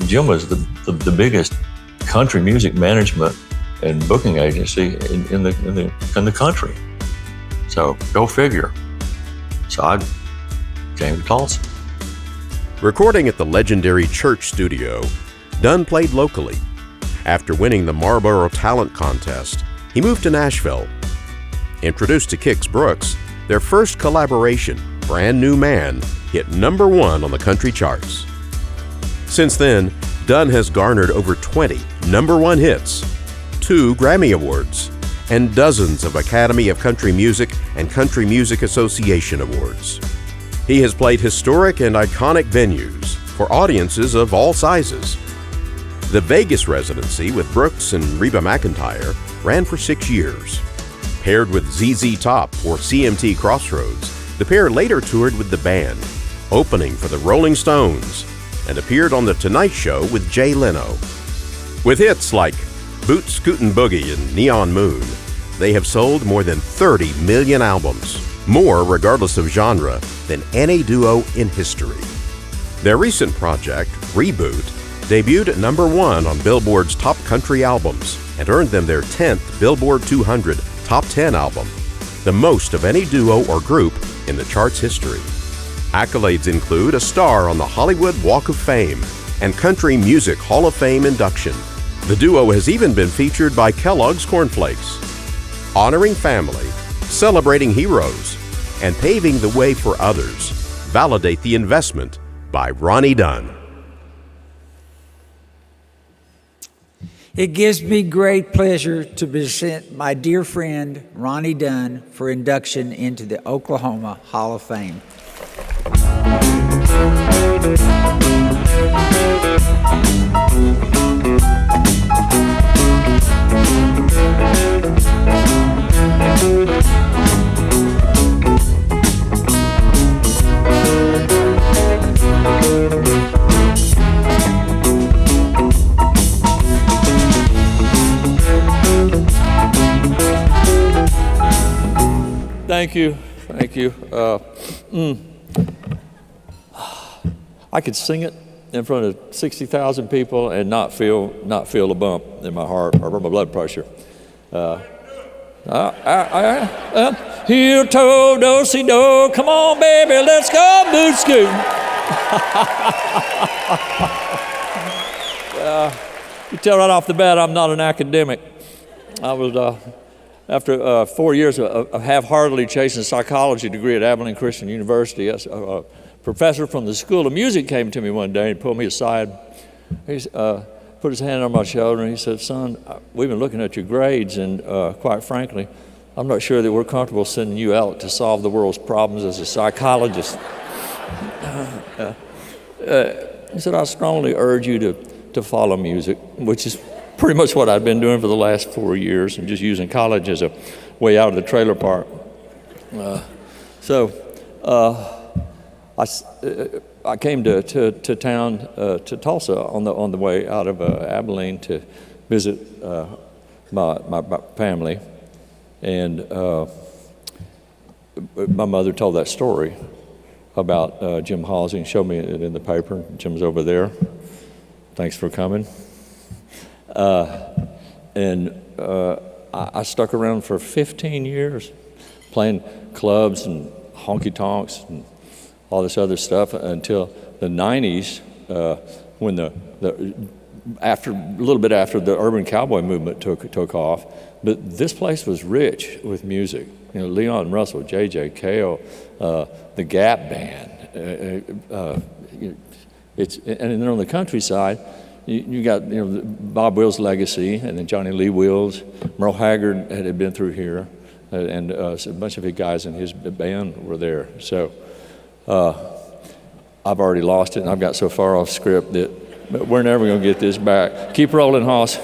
Jim was the biggest country music management and booking agency in the country. So go figure. So I came to Tulsa. Recording at the legendary Church Studio, Dunn played locally. After winning the Marlboro Talent Contest, he moved to Nashville. Introduced to Kix Brooks, their first collaboration, Brand New Man, hit #1 on the country charts. Since then, Dunn has garnered over 20 #1 hits, 2 Grammy Awards, and dozens of Academy of Country Music and Country Music Association awards. He has played historic and iconic venues for audiences of all sizes. The Vegas residency with Brooks and Reba McEntire ran for 6 years. Paired with ZZ Top or CMT Crossroads, the pair later toured with the band, opening for the Rolling Stones, and appeared on The Tonight Show with Jay Leno. With hits like Boot Scootin' Boogie and Neon Moon, they have sold more than 30 million albums, more regardless of genre than any duo in history. Their recent project, Reboot, debuted at #1 on Billboard's Top Country Albums and earned them their 10th Billboard 200 Top 10 album, the most of any duo or group in the chart's history. Accolades include a star on the Hollywood Walk of Fame and Country Music Hall of Fame induction. The duo has even been featured by Kellogg's Corn Flakes. Honoring family, celebrating heroes, and paving the way for others validate the investment by Ronnie Dunn. It gives me great pleasure to present my dear friend Ronnie Dunn for induction into the Oklahoma Hall of Fame. Thank you. I could sing it in front of 60,000 people and not feel a bump in my heart or my blood pressure. Heel toe, do-si-do, come on, baby, let's go boot scooting. You tell right off the bat I'm not an academic. I was, after 4 years of half-heartedly chasing a psychology degree at Abilene Christian University, a professor from the School of Music came to me one day and pulled me aside. He put his hand on my shoulder and he said, "Son, we've been looking at your grades, and quite frankly, I'm not sure that we're comfortable sending you out to solve the world's problems as a psychologist." He said, "I strongly urge you to follow music," which is pretty much what I'd been doing for the last 4 years, and just using college as a way out of the trailer park. I came to town, to Tulsa on the way out of Abilene to visit my family, and my mother told that story about Jim Halsey and showed me it in the paper. Jim's over there. Thanks for coming. I stuck around for 15 years playing clubs and honky-tonks and all this other stuff until the 90s, when a little bit after the urban cowboy movement took off. But this place was rich with music. You know, Leon Russell, J.J. Cale, the Gap Band. And then on the countryside, you got Bob Wills' legacy, and then Johnny Lee Wills. Merle Haggard had been through here, and a bunch of the guys in his band were there. So I've already lost it, and I've got so far off script that we're never going to get this back. Keep rolling, Hoss.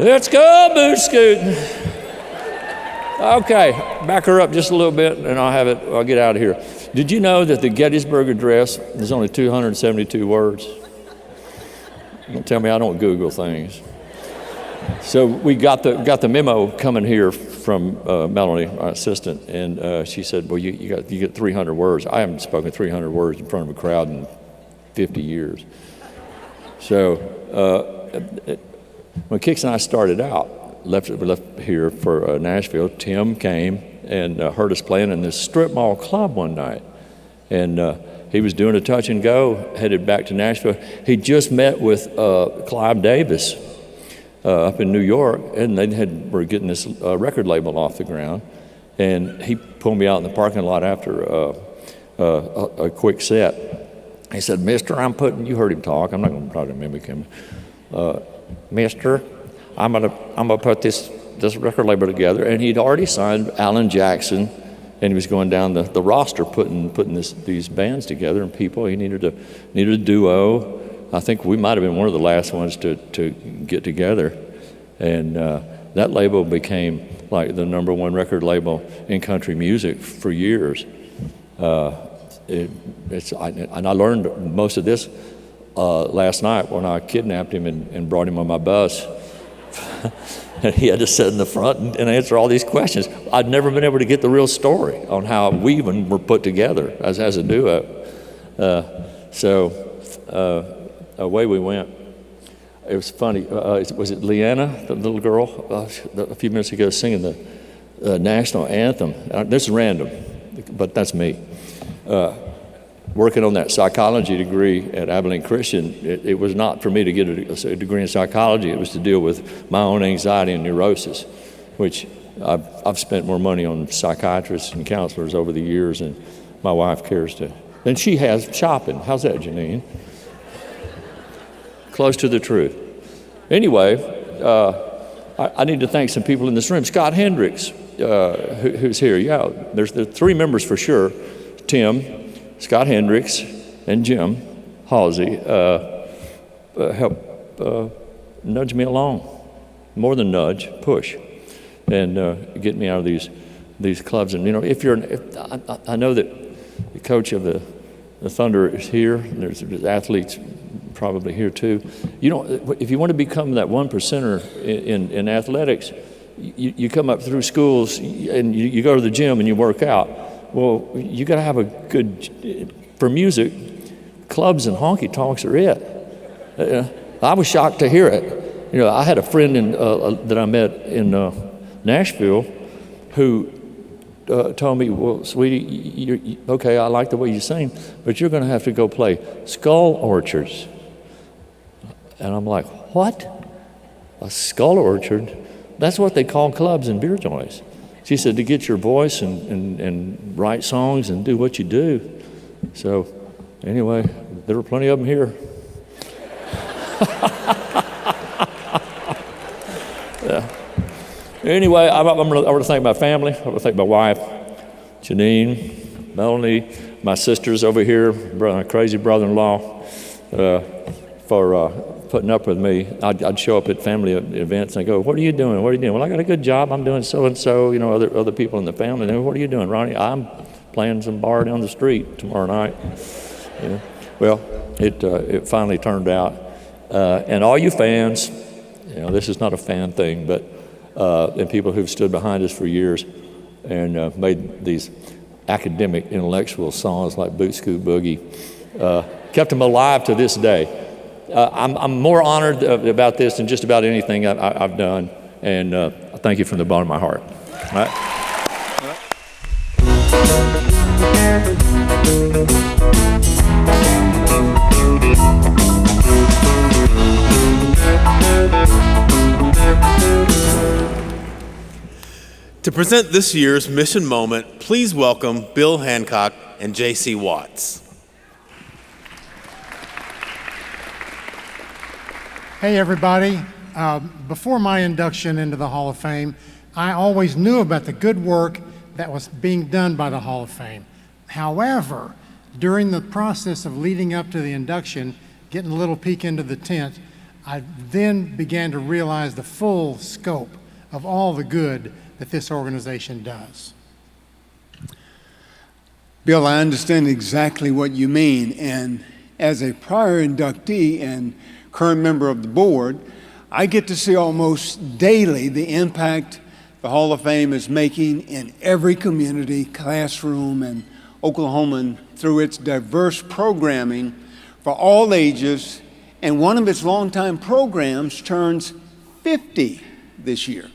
Let's go, boot scooting. Okay, back her up just a little bit, and I'll get out of here. Did you know that the Gettysburg Address is only 272 words? Don't tell me I don't Google things. So we got the memo coming here from Melanie, our assistant, and she said, "Well, you get 300 words." I haven't spoken 300 words in front of a crowd in 50 years. So when Kix and I started out, we left here for Nashville. Tim came and heard us playing in this strip mall club one night, and he was doing a touch and go, headed back to Nashville. He just met with Clive Davis up in New York, and were getting this record label off the ground. And he pulled me out in the parking lot after a quick set. He said, "Mister, you heard him talk. I'm not going to try to mimic him. Mister, I'm gonna put this record label together." And he'd already signed Alan Jackson, and he was going down the roster, putting these bands together and people. He needed a duo. I think we might have been one of the last ones to get together, and that label became like the #1 record label in country music for years. And I learned most of this last night when I kidnapped him and brought him on my bus. And he had to sit in the front and answer all these questions. I'd never been able to get the real story on how we even were put together as a duo. Away we went. It was funny. Was it Leanna, the little girl, a few minutes ago singing the national anthem? This is random, but that's me. Working on that psychology degree at Abilene Christian, it was not for me to get a degree in psychology. It was to deal with my own anxiety and neurosis, which I've spent more money on psychiatrists and counselors over the years than my wife cares to. Than she has shopping. How's that, Janine? Close to the truth. Anyway, I need to thank some people in this room. Scott Hendricks, who's here. Yeah, there's 3 members for sure. Tim, Scott Hendricks, and Jim Halsey help nudge me along. More than nudge, push, and get me out of these clubs. And I know that the coach of the Thunder is here. There's athletes probably here too. If you want to become that 1%er in athletics, you come up through schools and you go to the gym and you work out. Well, you got to have a good, for music, clubs and honky-tonks are it. I was shocked to hear it. I had a friend that I met in Nashville who told me, "Well, sweetie, okay, I like the way you sing, but you're going to have to go play Skull Orchards." And I'm like, "What? A Skull Orchard? That's what they call clubs and beer joints." She said, "To get your voice and write songs and do what you do." So anyway, there were plenty of them here. Yeah. Anyway, I want to thank my family. I want to thank my wife, Janine, Melanie, my sisters over here, my crazy brother-in-law, for putting up with me. I'd show up at family events and I go, "What are you doing? What are you doing?" "Well, I got a good job. I'm doing so and so." You know, other people in the family. And, "What are you doing, Ronnie?" "I'm playing some bar down the street tomorrow night." You know? Well, it finally turned out. And all you fans, you know, this is not a fan thing, but and people who've stood behind us for years and made these academic, intellectual songs like Boot Scoot Boogie, kept them alive to this day. I'm more honored about this than just about anything I've done, and I thank you from the bottom of my heart. All right? To present this year's Mission Moment, please welcome Bill Hancock and J.C. Watts. Hey everybody, before my induction into the Hall of Fame, I always knew about the good work that was being done by the Hall of Fame. However, during the process of leading up to the induction, getting a little peek into the tent, I then began to realize the full scope of all the good that this organization does. Bill, I understand exactly what you mean, and as a prior inductee and current member of the board, I get to see almost daily the impact the Hall of Fame is making in every community, classroom, and Oklahoman through its diverse programming for all ages, and one of its longtime programs turns 50 this year.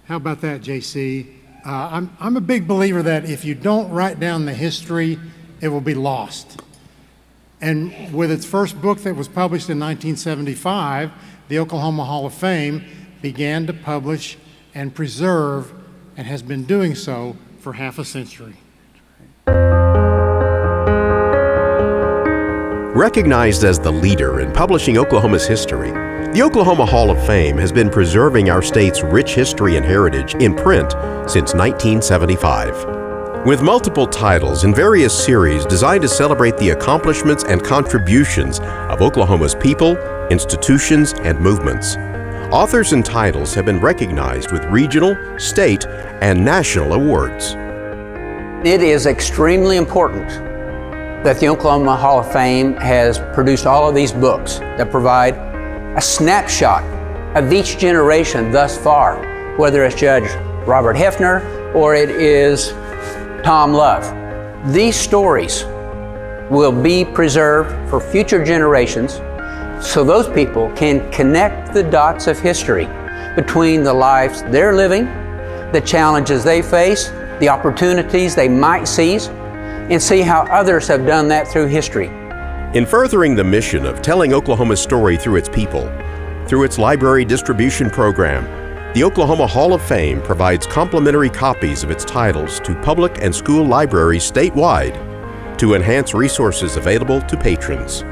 How about that, JC? I'm a big believer that if you don't write down the history, it will be lost. And with its first book that was published in 1975, the Oklahoma Hall of Fame began to publish and preserve, and has been doing so for half a century. Recognized as the leader in publishing Oklahoma's history, the Oklahoma Hall of Fame has been preserving our state's rich history and heritage in print since 1975. With multiple titles in various series designed to celebrate the accomplishments and contributions of Oklahoma's people, institutions, and movements, authors and titles have been recognized with regional, state, and national awards. It is extremely important that the Oklahoma Hall of Fame has produced all of these books that provide a snapshot of each generation thus far, whether it's Judge Robert Hefner or it is Tom Love. These stories will be preserved for future generations so those people can connect the dots of history between the lives they're living, the challenges they face, the opportunities they might seize, and see how others have done that through history. In furthering the mission of telling Oklahoma's story through its people, through its library distribution program, the Oklahoma Hall of Fame provides complimentary copies of its titles to public and school libraries statewide to enhance resources available to patrons.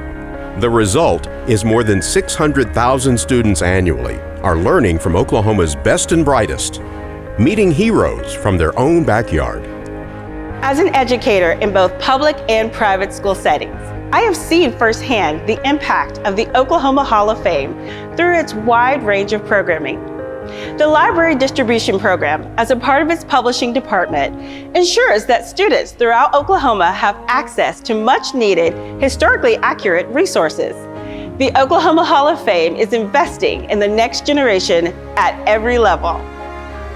The result is more than 600,000 students annually are learning from Oklahoma's best and brightest, meeting heroes from their own backyard. As an educator in both public and private school settings, I have seen firsthand the impact of the Oklahoma Hall of Fame through its wide range of programming. The Library Distribution Program, as a part of its publishing department, ensures that students throughout Oklahoma have access to much-needed, historically accurate resources. The Oklahoma Hall of Fame is investing in the next generation at every level.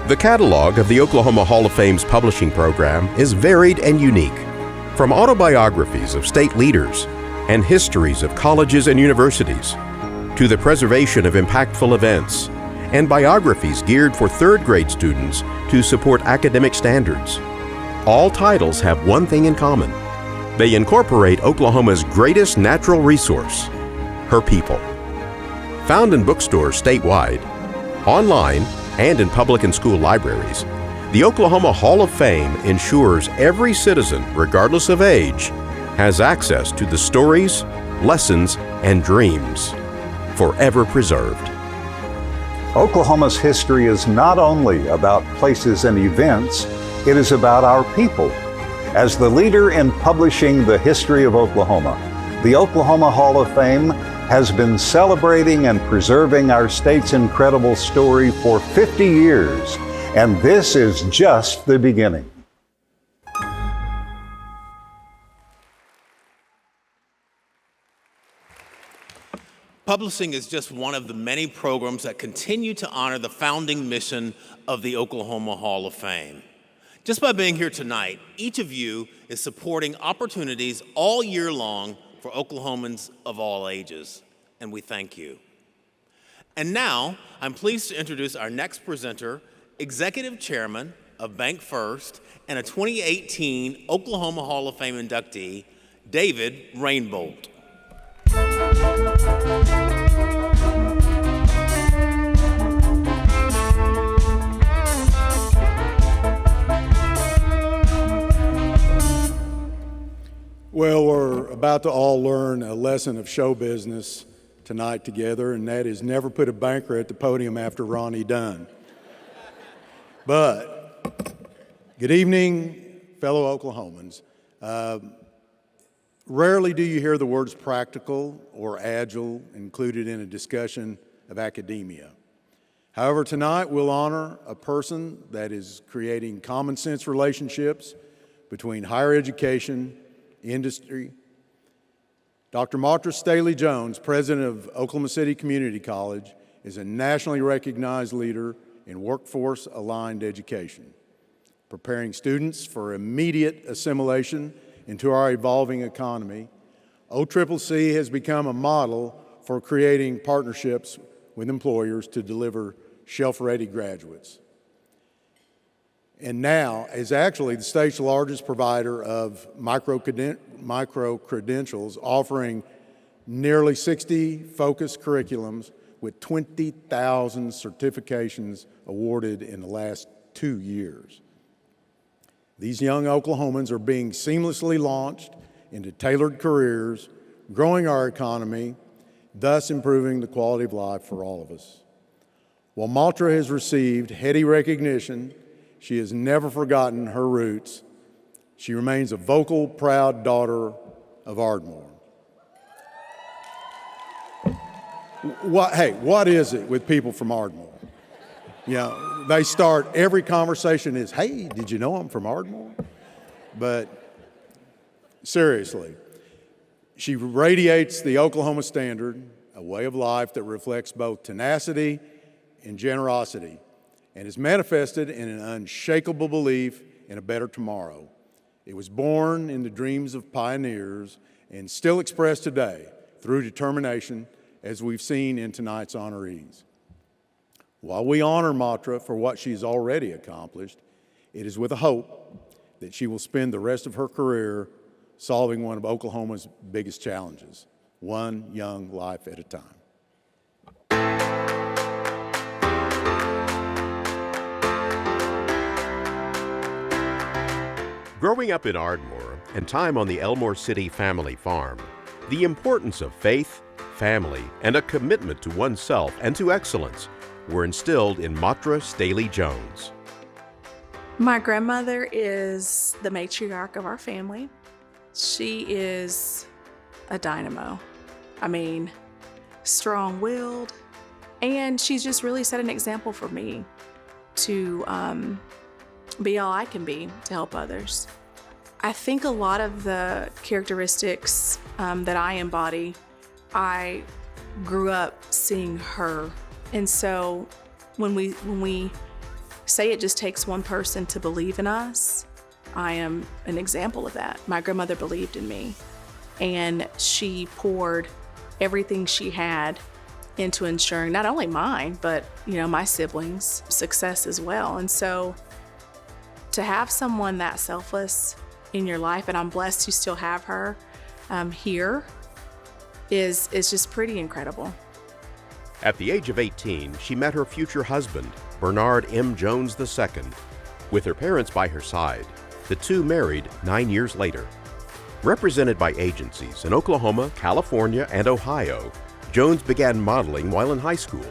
The catalog of the Oklahoma Hall of Fame's publishing program is varied and unique. From autobiographies of state leaders and histories of colleges and universities, to the preservation of impactful events, and biographies geared for third-grade students to support academic standards. All titles have one thing in common. They incorporate Oklahoma's greatest natural resource, her people. Found in bookstores statewide, online, and in public and school libraries, the Oklahoma Hall of Fame ensures every citizen, regardless of age, has access to the stories, lessons, and dreams forever preserved. Oklahoma's history is not only about places and events, it is about our people. As the leader in publishing the history of Oklahoma, the Oklahoma Hall of Fame has been celebrating and preserving our state's incredible story for 50 years, and this is just the beginning. Publishing is just one of the many programs that continue to honor the founding mission of the Oklahoma Hall of Fame. Just by being here tonight, each of you is supporting opportunities all year long for Oklahomans of all ages, and we thank you. And now, I'm pleased to introduce our next presenter, Executive Chairman of Bank First and a 2018 Oklahoma Hall of Fame inductee, David Rainbolt. Well, we're about to all learn a lesson of show business tonight together, and that is never put a banker at the podium after Ronnie Dunn. But, good evening, fellow Oklahomans. Rarely do you hear the words practical or agile included in a discussion of academia. However, tonight we'll honor a person that is creating common sense relationships between higher education, industry. Dr. Mautra Staley Jones, president of Oklahoma City Community College, is a nationally recognized leader in workforce-aligned education, preparing students for immediate assimilation into our evolving economy. OCCC has become a model for creating partnerships with employers to deliver shelf-ready graduates. And now is actually the state's largest provider of micro-credentials, offering nearly 60 focused curriculums with 20,000 certifications awarded in the last 2 years. These young Oklahomans are being seamlessly launched into tailored careers, growing our economy, thus improving the quality of life for all of us. While Mautra has received heady recognition, she has never forgotten her roots. She remains a vocal, proud daughter of Ardmore. What is it with people from Ardmore? You know, they start every conversation is, hey, did you know I'm from Ardmore? But seriously, she radiates the Oklahoma standard, a way of life that reflects both tenacity and generosity, and is manifested in an unshakable belief in a better tomorrow. It was born in the dreams of pioneers and still expressed today through determination, as we've seen in tonight's honorees. While we honor Mautra for what she's already accomplished, it is with a hope that she will spend the rest of her career solving one of Oklahoma's biggest challenges, one young life at a time. Growing up in Ardmore and time on the Elmore City family farm, the importance of faith, family, and a commitment to oneself and to excellence were instilled in Mautra Staley Jones. My grandmother is the matriarch of our family. She is a dynamo. I mean, strong-willed, and she's just really set an example for me to be all I can be to help others. I think a lot of the characteristics that I embody, I grew up seeing her. And so when we say it just takes one person to believe in us, I am an example of that. My grandmother believed in me, and she poured everything she had into ensuring not only mine, but my siblings' success as well. And so to have someone that selfless in your life, and I'm blessed to still have her here, is just pretty incredible. At the age of 18, she met her future husband, Bernard M. Jones II. With her parents by her side, the two married 9 years later. Represented by agencies in Oklahoma, California, and Ohio, Jones began modeling while in high school.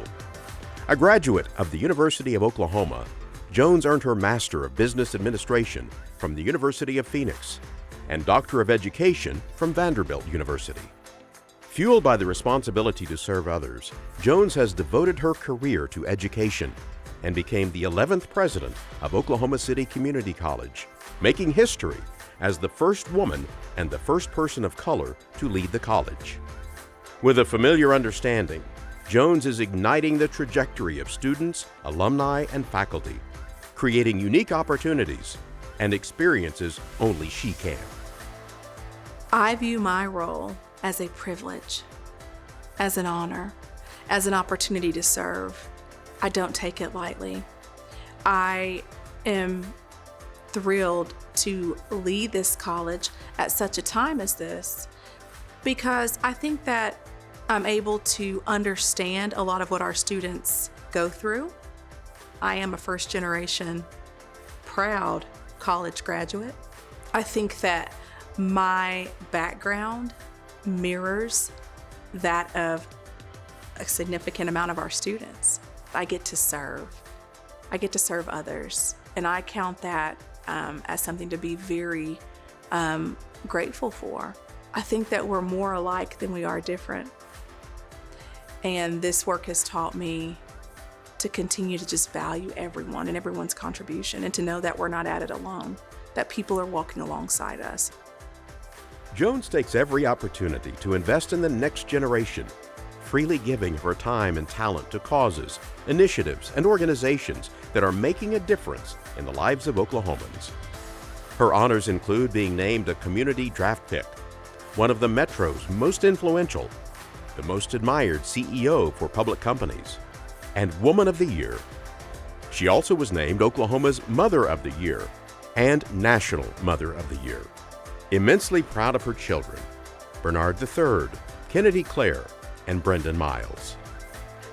A graduate of the University of Oklahoma, Jones earned her Master of Business Administration from the University of Phoenix and Doctor of Education from Vanderbilt University. Fueled by the responsibility to serve others, Jones has devoted her career to education and became the 11th president of Oklahoma City Community College, making history as the first woman and the first person of color to lead the college. With a familiar understanding, Jones is igniting the trajectory of students, alumni, and faculty, creating unique opportunities and experiences only she can. I view my role as a privilege, as an honor, as an opportunity to serve. I don't take it lightly. I am thrilled to lead this college at such a time as this because I think that I'm able to understand a lot of what our students go through. I am a first generation proud college graduate. I think that my background mirrors that of a significant amount of our students. I get to serve. I get to serve others. And I count that as something to be very grateful for. I think that we're more alike than we are different. And this work has taught me to continue to just value everyone and everyone's contribution and to know that we're not at it alone, that people are walking alongside us. Jones takes every opportunity to invest in the next generation, freely giving her time and talent to causes, initiatives, and organizations that are making a difference in the lives of Oklahomans. Her honors include being named a community draft pick, one of the Metro's most influential, the most admired CEO for public companies, and Woman of the Year. She also was named Oklahoma's Mother of the Year and National Mother of the Year. Immensely proud of her children, Bernard III, Kennedy Claire, and Brendan Miles.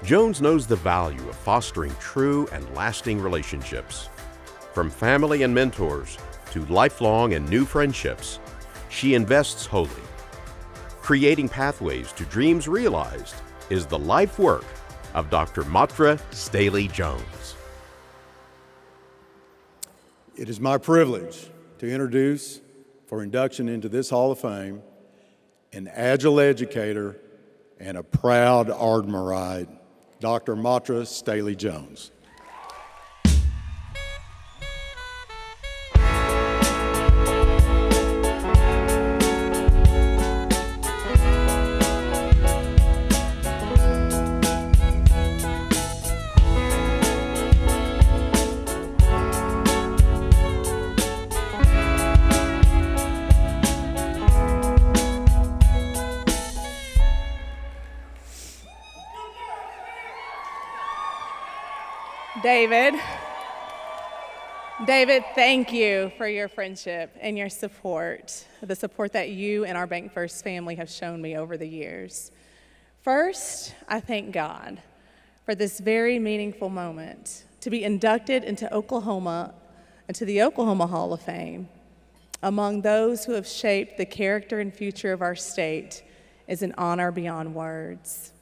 Jones knows the value of fostering true and lasting relationships. From family and mentors to lifelong and new friendships, she invests wholly. Creating pathways to dreams realized is the life work of Dr. Mautra Staley Jones. It is my privilege to introduce, for induction into this Hall of Fame, an agile educator and a proud Ardmorite, Dr. Mautra Staley Jones. David, thank you for your friendship and your support, the support that you and our Bank First family have shown me over the years. First, I thank God for this very meaningful moment to be inducted into Oklahoma, into the Oklahoma Hall of Fame. Among those who have shaped the character and future of our state is an honor beyond words.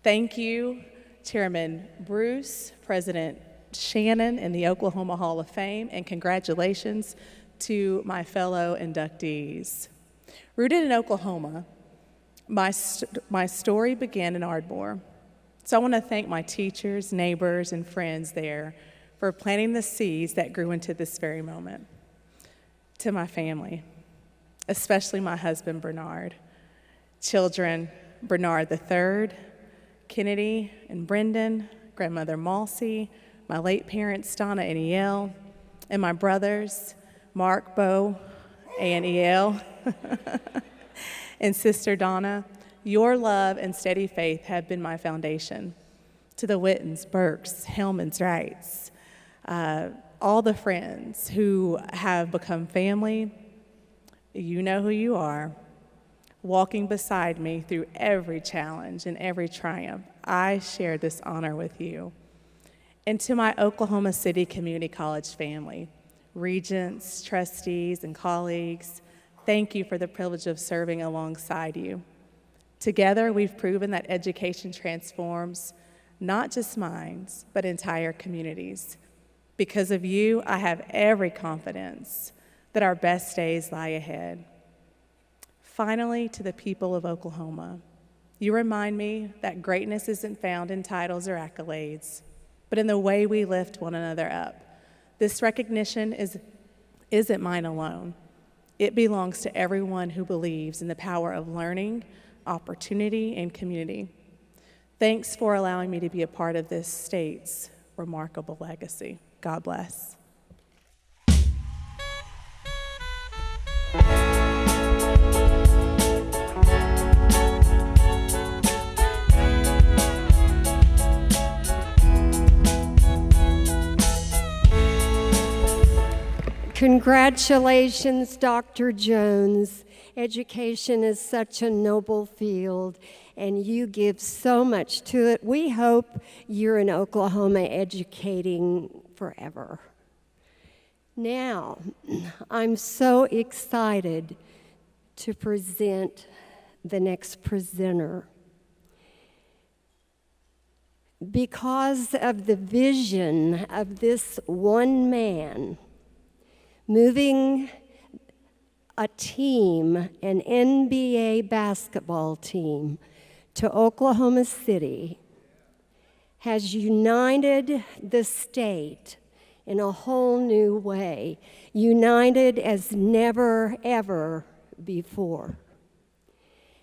Thank you, Chairman Bruce, President Shannon in the Oklahoma Hall of Fame, and congratulations to my fellow inductees. Rooted in Oklahoma, my story began in Ardmore. So I want to thank my teachers, neighbors, and friends there for planting the seeds that grew into this very moment. To my family, especially my husband, Bernard, children, Bernard III, Kennedy and Brendan, grandmother Malsey, my late parents, Donna and E.L., and my brothers, Mark, Bo, and E.L., and sister Donna. Your love and steady faith have been my foundation. To the Whittens, Burks, Hellmans, Wrights, all the friends who have become family, you know who you are, walking beside me through every challenge and every triumph. I share this honor with you. And to my Oklahoma City Community College family, regents, trustees, and colleagues, thank you for the privilege of serving alongside you. Together, we've proven that education transforms not just minds, but entire communities. Because of you, I have every confidence that our best days lie ahead. Finally, to the people of Oklahoma, You remind me that greatness isn't found in titles or accolades, but in the way we lift one another up. This recognition isn't mine alone. It belongs to everyone who believes in the power of learning, opportunity, and community. Thanks for allowing me to be a part of this state's remarkable legacy. God bless. Congratulations, Dr. Jones. Education is such a noble field, and you give so much to it. We hope you're in Oklahoma educating forever. Now, I'm so excited to present the next presenter. Because of the vision of this one man, moving a team, an NBA basketball team, to Oklahoma City has united the state in a whole new way, united as never, ever before.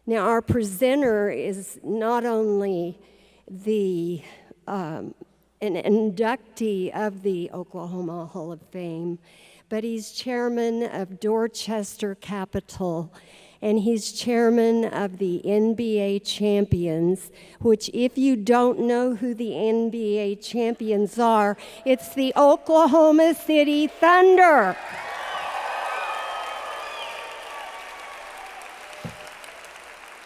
Now, our presenter is not only an inductee of the Oklahoma Hall of Fame, but he's chairman of Dorchester Capital, and he's chairman of the NBA Champions, which, if you don't know who the NBA Champions are, it's the Oklahoma City Thunder.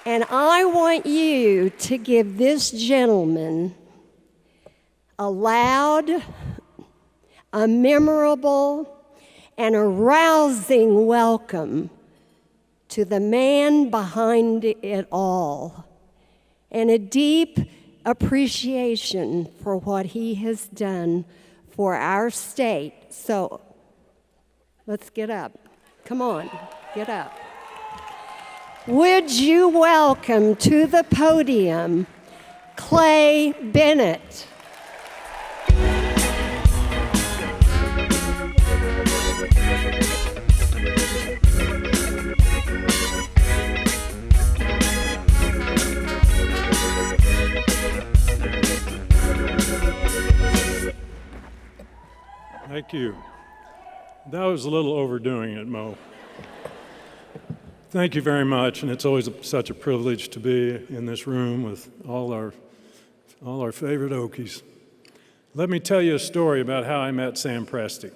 And I want you to give this gentleman a loud, a memorable, and a rousing welcome to the man behind it all, and a deep appreciation for what he has done for our state. So let's get up. Come on, get up. Would you welcome to the podium Clay Bennett? Thank you. That was a little overdoing it, Mo. Thank you very much, and it's always such a privilege to be in this room with all our favorite Okies. Let me tell you a story about how I met Sam Presti.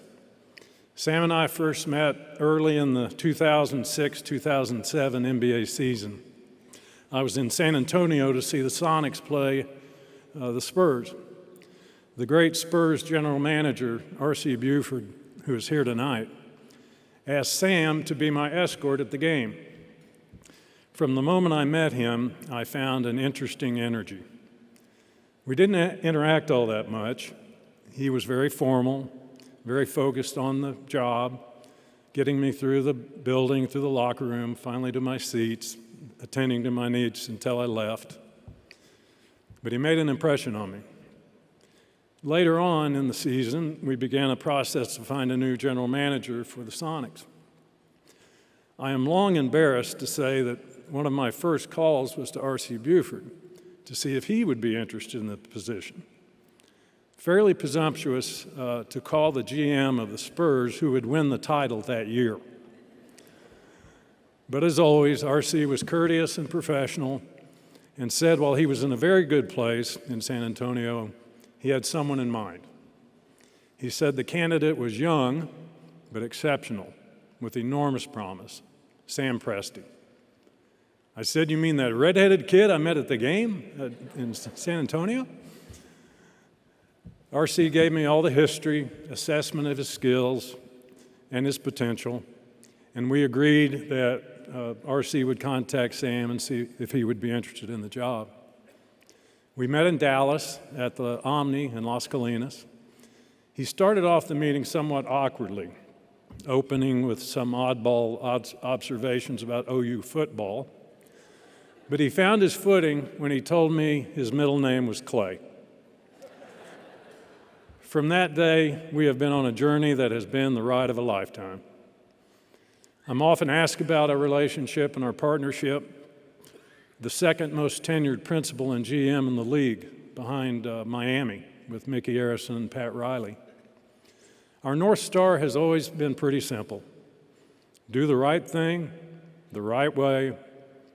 Sam and I first met early in the 2006-2007 NBA season. I was in San Antonio to see the Sonics play the Spurs. The great Spurs general manager, R.C. Buford, who is here tonight, asked Sam to be my escort at the game. From the moment I met him, I found an interesting energy. We didn't interact all that much. He was very formal, very focused on the job, getting me through the building, through the locker room, finally to my seats, attending to my needs until I left. But he made an impression on me. Later on in the season, we began a process to find a new general manager for the Sonics. I am long embarrassed to say that one of my first calls was to R.C. Buford to see if he would be interested in the position. Fairly presumptuous to call the GM of the Spurs who would win the title that year. But as always, R.C. was courteous and professional and said while he was in a very good place in San Antonio, he had someone in mind. He said the candidate was young, but exceptional, with enormous promise, Sam Presti. I said, you mean that redheaded kid I met at the game in San Antonio? R.C. gave me all the history, assessment of his skills, and his potential, and we agreed that R.C. would contact Sam and see if he would be interested in the job. We met in Dallas at the Omni in Las Colinas. He started off the meeting somewhat awkwardly, opening with some oddball observations about OU football. But he found his footing when he told me his middle name was Clay. From that day, we have been on a journey that has been the ride of a lifetime. I'm often asked about our relationship and our partnership. The second most tenured principal and GM in the league, behind Miami, with Mickey Arison and Pat Riley. Our North Star has always been pretty simple. Do the right thing, the right way,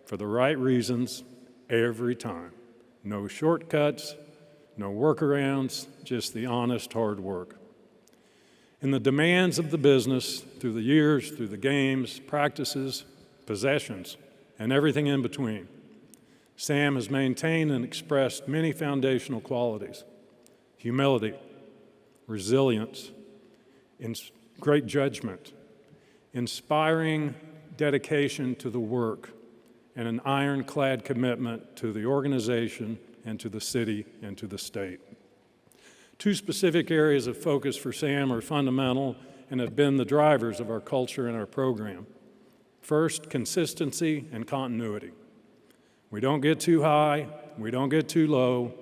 for the right reasons, every time. No shortcuts, no workarounds, just the honest hard work. In the demands of the business, through the years, through the games, practices, possessions, and everything in between, Sam has maintained and expressed many foundational qualities: humility, resilience, great judgment, inspiring dedication to the work, and an ironclad commitment to the organization and to the city and to the state. Two specific areas of focus for Sam are fundamental and have been the drivers of our culture and our program. First, consistency and continuity. We don't get too high, we don't get too low,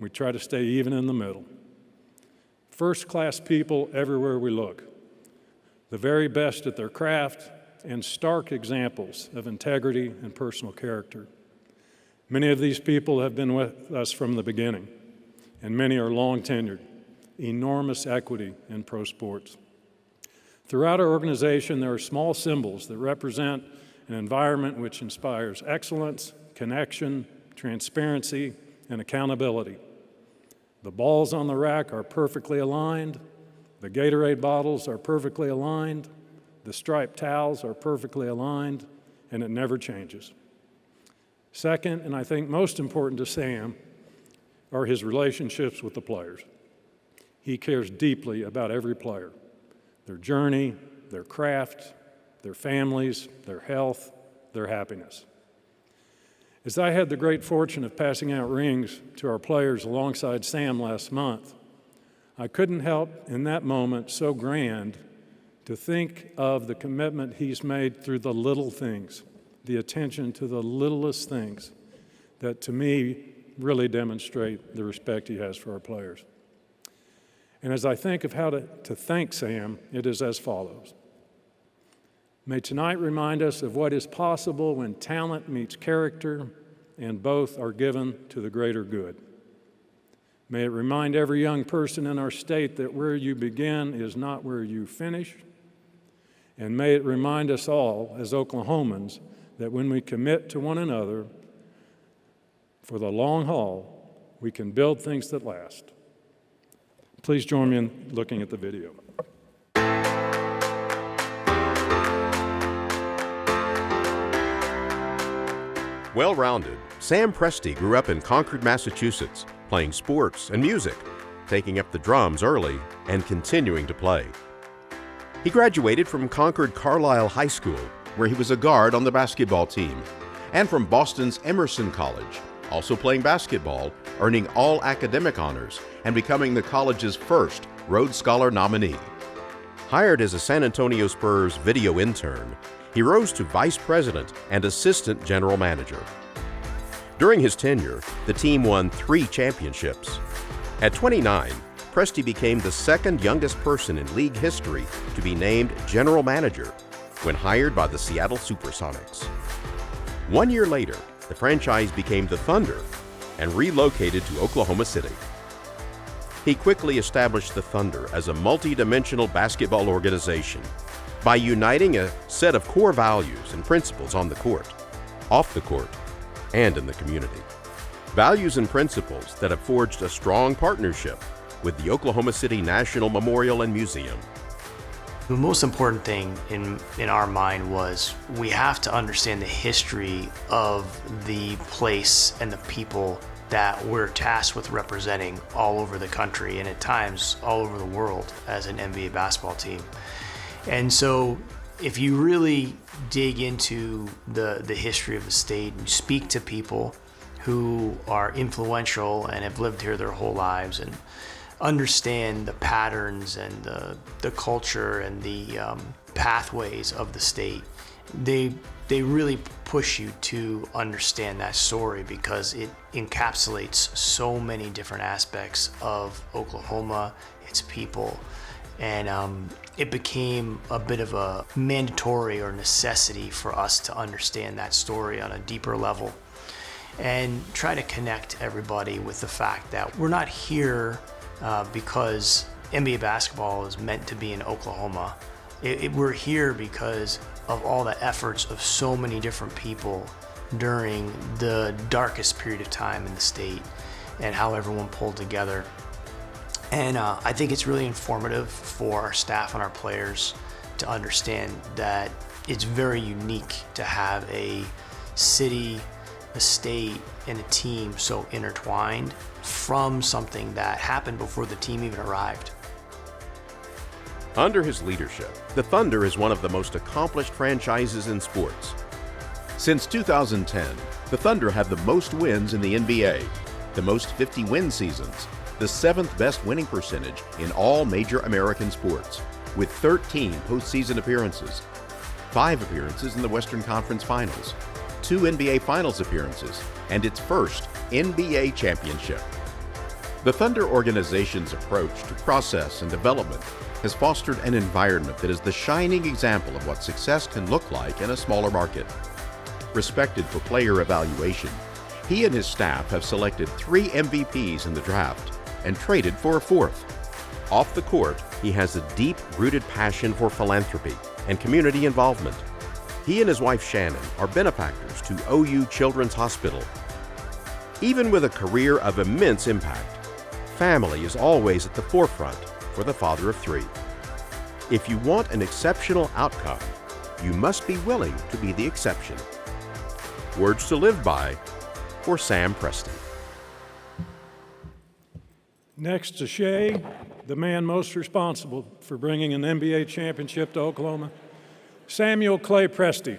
we try to stay even in the middle. First-class people everywhere we look, the very best at their craft, and stark examples of integrity and personal character. Many of these people have been with us from the beginning, and many are long tenured. Enormous equity in pro sports. Throughout our organization, there are small symbols that represent an environment which inspires excellence, connection, transparency, and accountability. The balls on the rack are perfectly aligned, the Gatorade bottles are perfectly aligned, the striped towels are perfectly aligned, and it never changes. Second, and I think most important to Sam, are his relationships with the players. He cares deeply about every player, their journey, their craft, their families, their health, their happiness. As I had the great fortune of passing out rings to our players alongside Sam last month, I couldn't help in that moment so grand to think of the commitment he's made through the little things, the attention to the littlest things that to me really demonstrate the respect he has for our players. And as I think of how to thank Sam, it is as follows. May tonight remind us of what is possible when talent meets character and both are given to the greater good. May it remind every young person in our state that where you begin is not where you finish. And may it remind us all as Oklahomans that when we commit to one another for the long haul, we can build things that last. Please join me in looking at the video. Well-rounded, Sam Presti grew up in Concord, Massachusetts, playing sports and music, taking up the drums early and continuing to play. He graduated from Concord Carlisle High School, where he was a guard on the basketball team, and from Boston's Emerson College, also playing basketball, earning all academic honors, and becoming the college's first Rhodes Scholar nominee. Hired as a San Antonio Spurs video intern, he rose to vice president and assistant general manager. During his tenure, the team won 3 championships. At 29, Presti became the second youngest person in league history to be named general manager when hired by the Seattle Supersonics. 1 year later, the franchise became the Thunder and relocated to Oklahoma City. He quickly established the Thunder as a multi-dimensional basketball organization by uniting a set of core values and principles on the court, off the court, and in the community. Values and principles that have forged a strong partnership with the Oklahoma City National Memorial and Museum. The most important thing in our mind was we have to understand the history of the place and the people that we're tasked with representing all over the country and at times all over the world as an NBA basketball team. And so if you really dig into the history of the state and speak to people who are influential and have lived here their whole lives and understand the patterns and the culture and the pathways of the state they really push you to understand that story because it encapsulates so many different aspects of Oklahoma, its people, and it became a bit of a mandatory or necessity for us to understand that story on a deeper level and try to connect everybody with the fact that we're not here because NBA basketball is meant to be in Oklahoma. We're here because of all the efforts of so many different people during the darkest period of time in the state and how everyone pulled together. And I think it's really informative for our staff and our players to understand that it's very unique to have a city, a state, and a team so intertwined from something that happened before the team even arrived. Under his leadership, the Thunder is one of the most accomplished franchises in sports. Since 2010, the Thunder have the most wins in the NBA, the most 50-win seasons, the 7th best winning percentage in all major American sports, with 13 postseason appearances, 5 appearances in the Western Conference Finals, 2 NBA Finals appearances, and its first NBA championship. The Thunder organization's approach to process and development has fostered an environment that is the shining example of what success can look like in a smaller market. Respected for player evaluation, he and his staff have selected 3 MVPs in the draft and traded for a 4th. Off the court, he has a deep-rooted passion for philanthropy and community involvement. He and his wife Shannon are benefactors to OU Children's Hospital. Even with a career of immense impact, family is always at the forefront for the father of 3. If you want an exceptional outcome, you must be willing to be the exception. Words to live by for Sam Presti. Next to Shea, the man most responsible for bringing an NBA championship to Oklahoma, Samuel Clay Presti.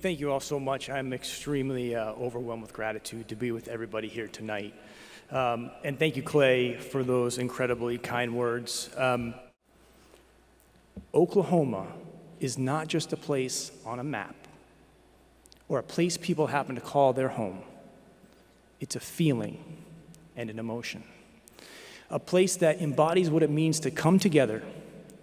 Thank you all so much. I'm extremely overwhelmed with gratitude to be with everybody here tonight. And thank you, Clay, for those incredibly kind words. Oklahoma is not just a place on a map or a place people happen to call their home. It's a feeling and an emotion. A place that embodies what it means to come together,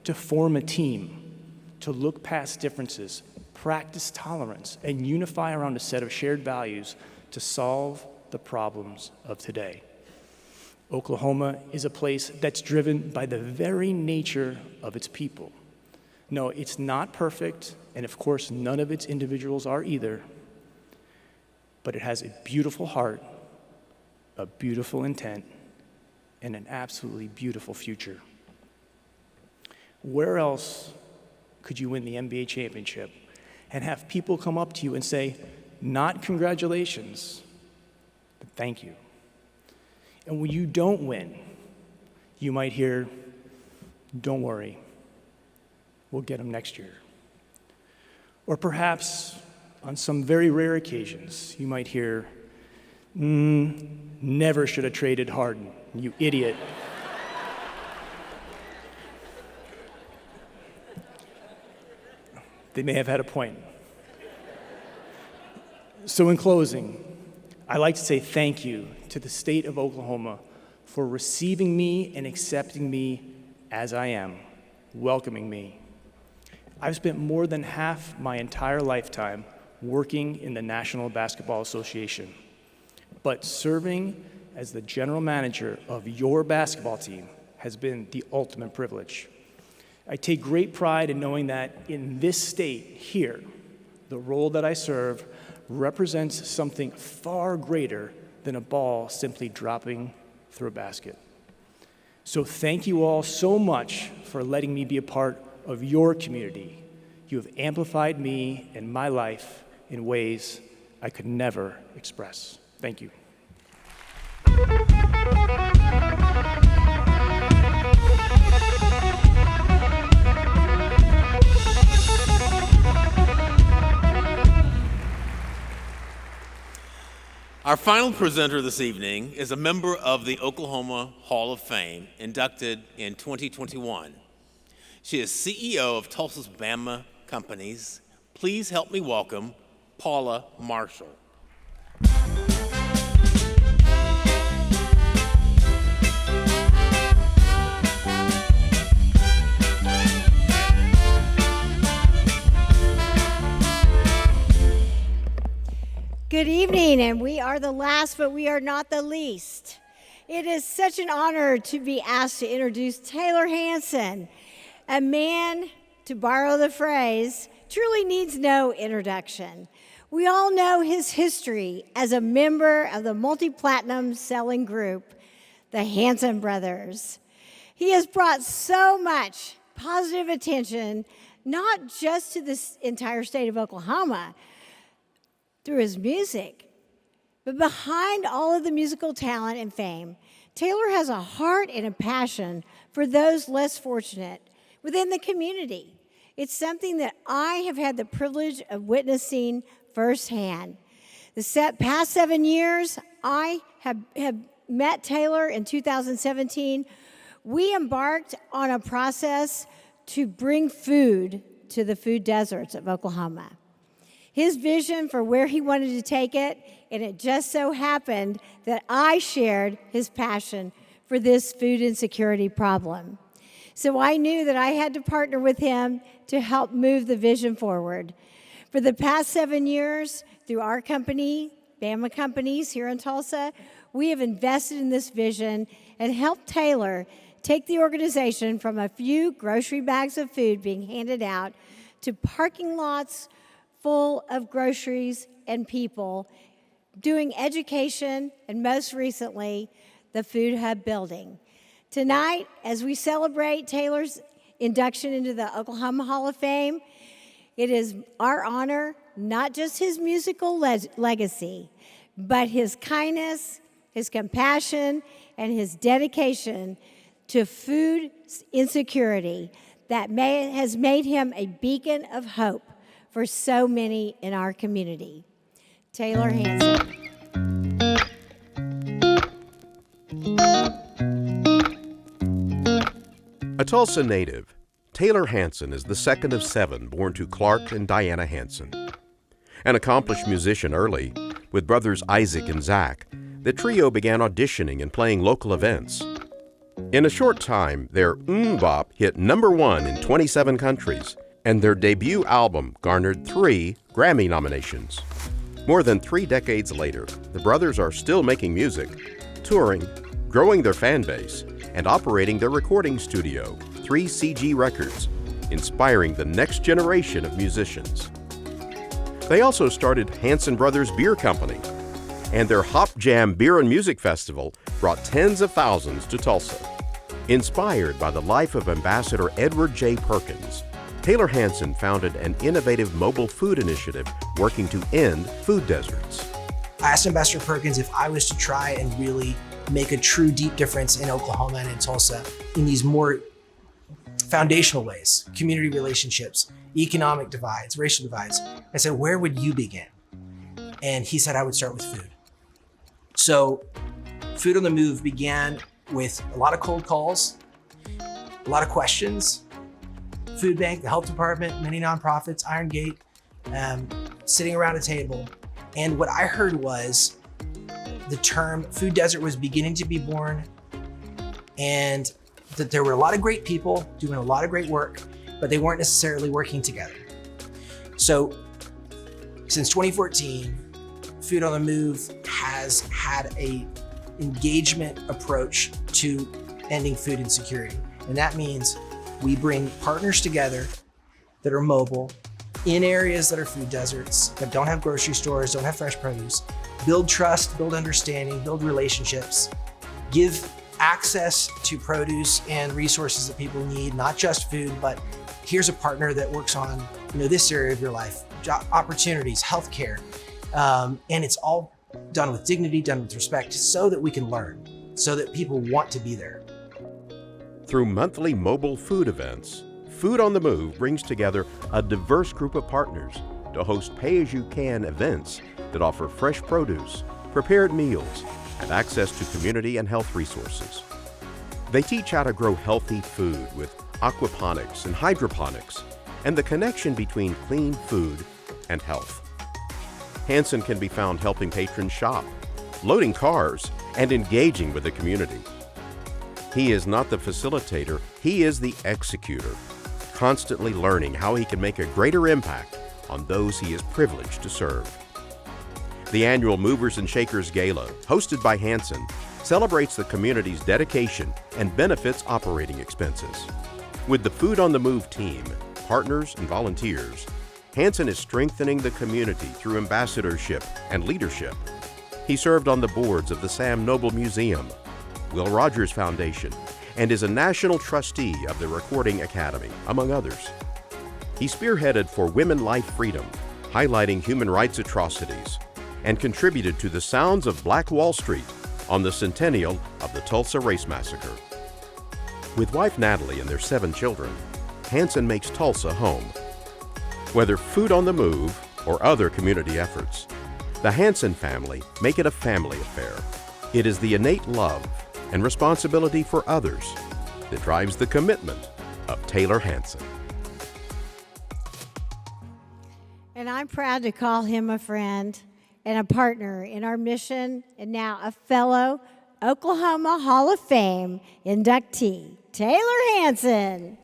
to form a team, to look past differences, practice tolerance, and unify around a set of shared values to solve the problems of today. Oklahoma is a place that's driven by the very nature of its people. No, it's not perfect, and of course, none of its individuals are either, but it has a beautiful heart, a beautiful intent, and an absolutely beautiful future. Where else could you win the NBA championship and have people come up to you and say, not congratulations, but thank you? And when you don't win, you might hear, don't worry, we'll get them next year. Or perhaps on some very rare occasions, you might hear, never should have traded Harden, you idiot. They may have had a point. So in closing, I'd like to say thank you to the state of Oklahoma for receiving me and accepting me as I am, welcoming me. I've spent more than half my entire lifetime working in the National Basketball Association, but serving as the general manager of your basketball team has been the ultimate privilege. I take great pride in knowing that in this state here, the role that I serve represents something far greater than a ball simply dropping through a basket. So thank you all so much for letting me be a part of your community. You have amplified me and my life in ways I could never express. Thank you. Our final presenter this evening is a member of the Oklahoma Hall of Fame, inducted in 2021. She is CEO of Tulsa's Bama Companies. Please help me welcome Paula Marshall. Good evening, and we are the last, but we are not the least. It is such an honor to be asked to introduce Taylor Hanson, a man, to borrow the phrase, truly needs no introduction. We all know his history as a member of the multi-platinum selling group, the Hanson Brothers. He has brought so much positive attention, not just to this entire state of Oklahoma, through his music. But behind all of the musical talent and fame, Taylor has a heart and a passion for those less fortunate within the community. It's something that I have had the privilege of witnessing firsthand. The past 7 years, I have met Taylor in 2017. We embarked on a process to bring food to the food deserts of Oklahoma. His vision for where he wanted to take it, and it just so happened that I shared his passion for this food insecurity problem. So I knew that I had to partner with him to help move the vision forward. For the past 7 years, through our company, Bama Companies here in Tulsa, we have invested in this vision and helped Taylor take the organization from a few grocery bags of food being handed out to parking lots full of groceries and people, doing education, and most recently, the Food Hub building. Tonight, as we celebrate Taylor's induction into the Oklahoma Hall of Fame, it is our honor, not just his musical legacy, but his kindness, his compassion, and his dedication to food insecurity that has made him a beacon of hope for so many in our community. Taylor Hanson. A Tulsa native, Taylor Hanson is the second of 7 born to Clark and Diana Hanson. An accomplished musician early, with brothers Isaac and Zach, the trio began auditioning and playing local events. In a short time, their Bop hit #1 in 27 countries, and their debut album garnered 3 Grammy nominations. More than 3 decades later, the brothers are still making music, touring, growing their fan base, and operating their recording studio, 3CG Records, inspiring the next generation of musicians. They also started Hanson Brothers Beer Company, and their Hop Jam Beer and Music Festival brought tens of thousands to Tulsa. Inspired by the life of Ambassador Edward J. Perkins, Taylor Hanson founded an innovative mobile food initiative working to end food deserts. I asked Ambassador Perkins if I was to try and really make a true deep difference in Oklahoma and in Tulsa in these more foundational ways, community relationships, economic divides, racial divides. I said, where would you begin? And he said, I would start with food. So Food on the Move began with a lot of cold calls, a lot of questions. Food Bank, the health department, many nonprofits, Iron Gate, sitting around a table. And what I heard was the term food desert was beginning to be born, and that there were a lot of great people doing a lot of great work, but they weren't necessarily working together. So since 2014, Food on the Move has had a engagement approach to ending food insecurity. And that means we bring partners together that are mobile in areas that are food deserts, that don't have grocery stores, don't have fresh produce, build trust, build understanding, build relationships, give access to produce and resources that people need, not just food, but here's a partner that works on this area of your life, job opportunities, healthcare, and it's all done with dignity, done with respect, so that we can learn, so that people want to be there. Through monthly mobile food events, Food on the Move brings together a diverse group of partners to host pay-as-you-can events that offer fresh produce, prepared meals, and access to community and health resources. They teach how to grow healthy food with aquaponics and hydroponics, and the connection between clean food and health. Hanson can be found helping patrons shop, loading cars, and engaging with the community. He is not the facilitator, he is the executor, constantly learning how he can make a greater impact on those he is privileged to serve. The annual Movers and Shakers Gala, hosted by Hanson, celebrates the community's dedication and benefits operating expenses. With the Food on the Move team, partners, and volunteers, Hanson is strengthening the community through ambassadorship and leadership. He served on the boards of the Sam Noble Museum, Will Rogers Foundation, and is a national trustee of the Recording Academy, among others. He spearheaded For Women Life Freedom, highlighting human rights atrocities, and contributed to the Sounds of Black Wall Street on the centennial of the Tulsa Race Massacre. With wife Natalie and their 7 children, Hanson makes Tulsa home. Whether Food on the Move or other community efforts, the Hanson family make it a family affair. It is the innate love and responsibility for others that drives the commitment of Taylor Hanson. And I'm proud to call him a friend and a partner in our mission, and now a fellow Oklahoma Hall of Fame inductee, Taylor Hanson.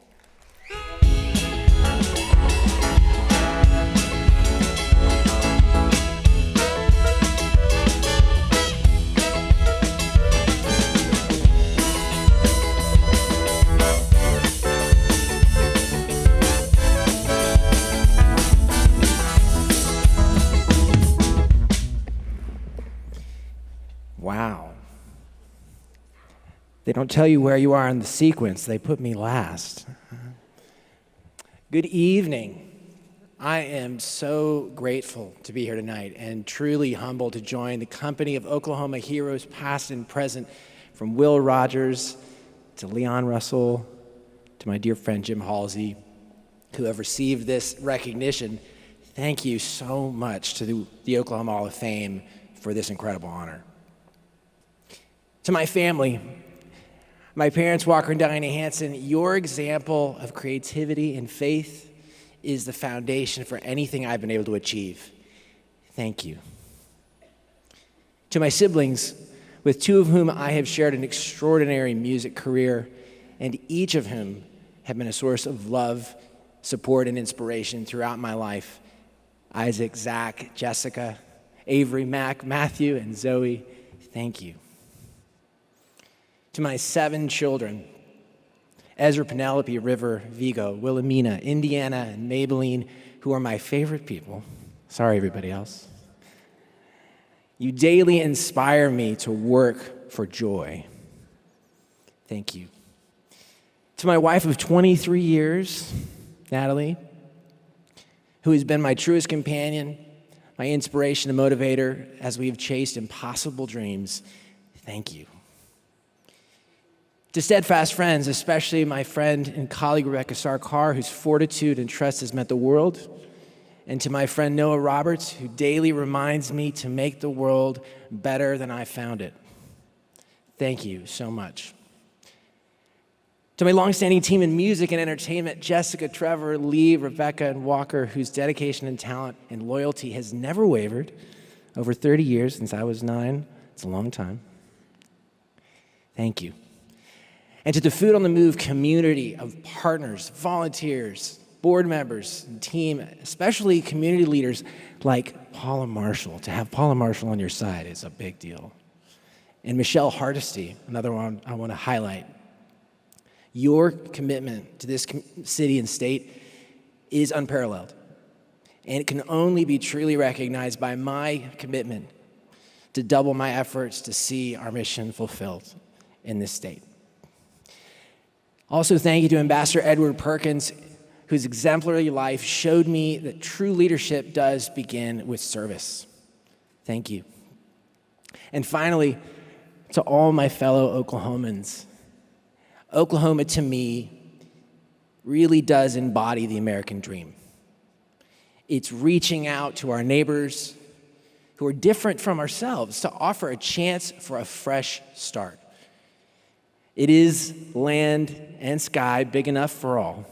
Wow. They don't tell you where you are in the sequence. They put me last. Good evening. I am so grateful to be here tonight and truly humbled to join the company of Oklahoma heroes past and present, from Will Rogers to Leon Russell to my dear friend Jim Halsey, who have received this recognition. Thank you so much to the Oklahoma Hall of Fame for this incredible honor. To my family, my parents, Walker and Diana Hanson, your example of creativity and faith is the foundation for anything I've been able to achieve. Thank you. To my siblings, with 2 of whom I have shared an extraordinary music career, and each of whom have been a source of love, support, and inspiration throughout my life, Isaac, Zach, Jessica, Avery, Mac, Matthew, and Zoe, thank you. To my 7 children, Ezra, Penelope, River, Vigo, Wilhelmina, Indiana, and Maybelline, who are my favorite people. Sorry, everybody else. You daily inspire me to work for joy. Thank you. To my wife of 23 years, Natalie, who has been my truest companion, my inspiration and motivator as we have chased impossible dreams, thank you. To steadfast friends, especially my friend and colleague Rebecca Sarkar, whose fortitude and trust has meant the world, and to my friend Noah Roberts, who daily reminds me to make the world better than I found it. Thank you so much. To my longstanding team in music and entertainment, Jessica, Trevor, Lee, Rebecca, and Walker, whose dedication and talent and loyalty has never wavered over 30 years since I was 9. It's a long time. Thank you. And to the Food on the Move community of partners, volunteers, board members, and team, especially community leaders like Paula Marshall. To have Paula Marshall on your side is a big deal. And Michelle Hardesty, another one I want to highlight. Your commitment to this city and state is unparalleled, and it can only be truly recognized by my commitment to double my efforts to see our mission fulfilled in this state. Also, thank you to Ambassador Edward Perkins, whose exemplary life showed me that true leadership does begin with service. Thank you. And finally, to all my fellow Oklahomans, Oklahoma to me really does embody the American dream. It's reaching out to our neighbors who are different from ourselves to offer a chance for a fresh start. It is land and sky big enough for all.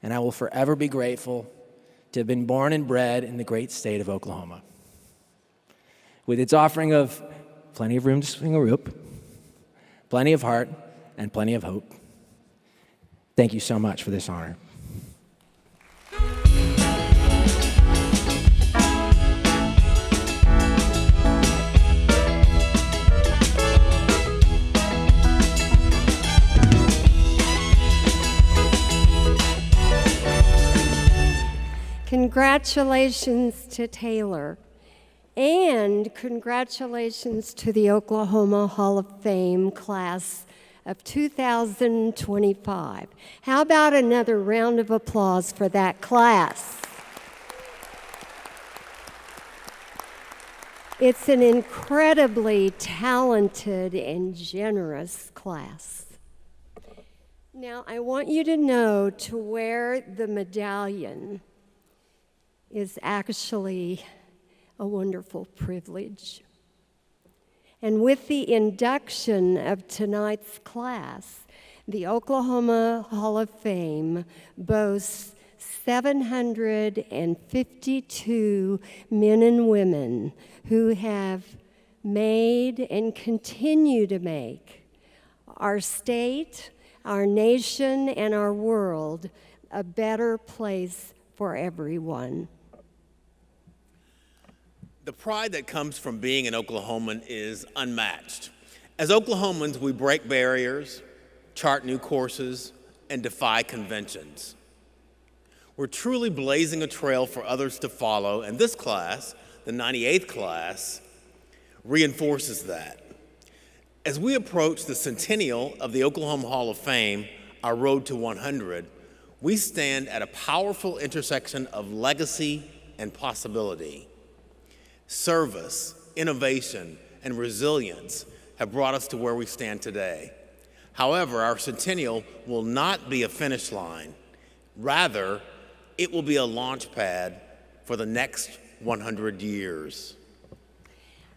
And I will forever be grateful to have been born and bred in the great state of Oklahoma. With its offering of plenty of room to swing a rope, plenty of heart, and plenty of hope. Thank you so much for this honor. Congratulations to Taylor, and congratulations to the Oklahoma Hall of Fame class of 2025. How about another round of applause for that class? It's an incredibly talented and generous class. Now, I want you to know to wear the medallion is actually a wonderful privilege. And with the induction of tonight's class, the Oklahoma Hall of Fame boasts 752 men and women who have made and continue to make our state, our nation, and our world a better place for everyone. The pride that comes from being an Oklahoman is unmatched. As Oklahomans, we break barriers, chart new courses, and defy conventions. We're truly blazing a trail for others to follow, and this class, the 98th class, reinforces that. As we approach the centennial of the Oklahoma Hall of Fame, our road to 100, we stand at a powerful intersection of legacy and possibility. Service, innovation, and resilience have brought us to where we stand today. However, our centennial will not be a finish line. Rather, it will be a launch pad for the next 100 years.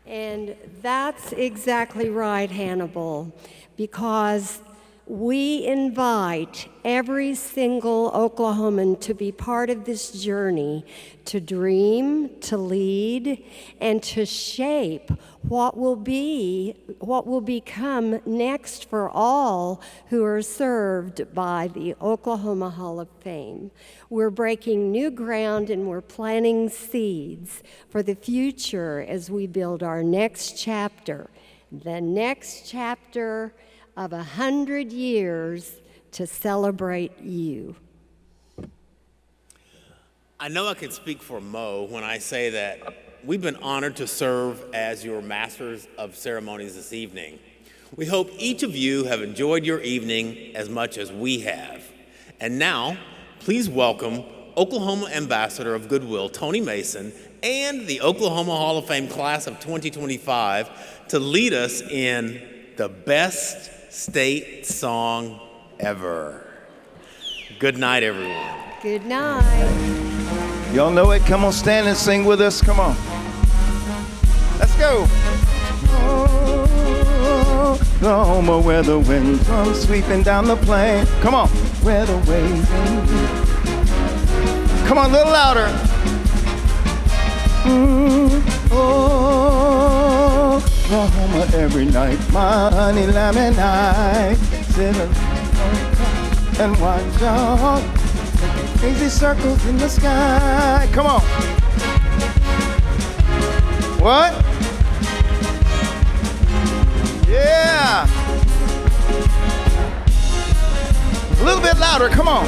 And that's exactly right, Hannibal, because we invite every single Oklahoman to be part of this journey, to dream, to lead, and to shape what will become next for all who are served by the Oklahoma Hall of Fame. We're breaking new ground and we're planting seeds for the future as we build our next chapter, the next chapter of 100 years to celebrate you. I know I can speak for Mo when I say that we've been honored to serve as your masters of ceremonies this evening. We hope each of you have enjoyed your evening as much as we have. And now, please welcome Oklahoma Ambassador of Goodwill, Tony Mason, and the Oklahoma Hall of Fame class of 2025 to lead us in the best state song ever. Good night, everyone. Good night. Y'all know it? Come on, stand and sing with us. Come on. Let's go. Oh, Oklahoma, where the wind comes sweeping down the plain. Come on. Where the waves. Come on, a little louder. Oh, Oklahoma, every night, my honey lamb and I sit and watch all crazy circles in the sky. Come on. What? Yeah. A little bit louder, come on.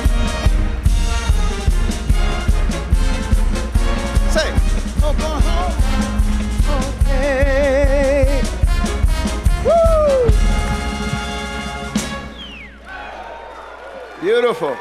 Say, Oklahoma. Okay. Woo! Beautiful.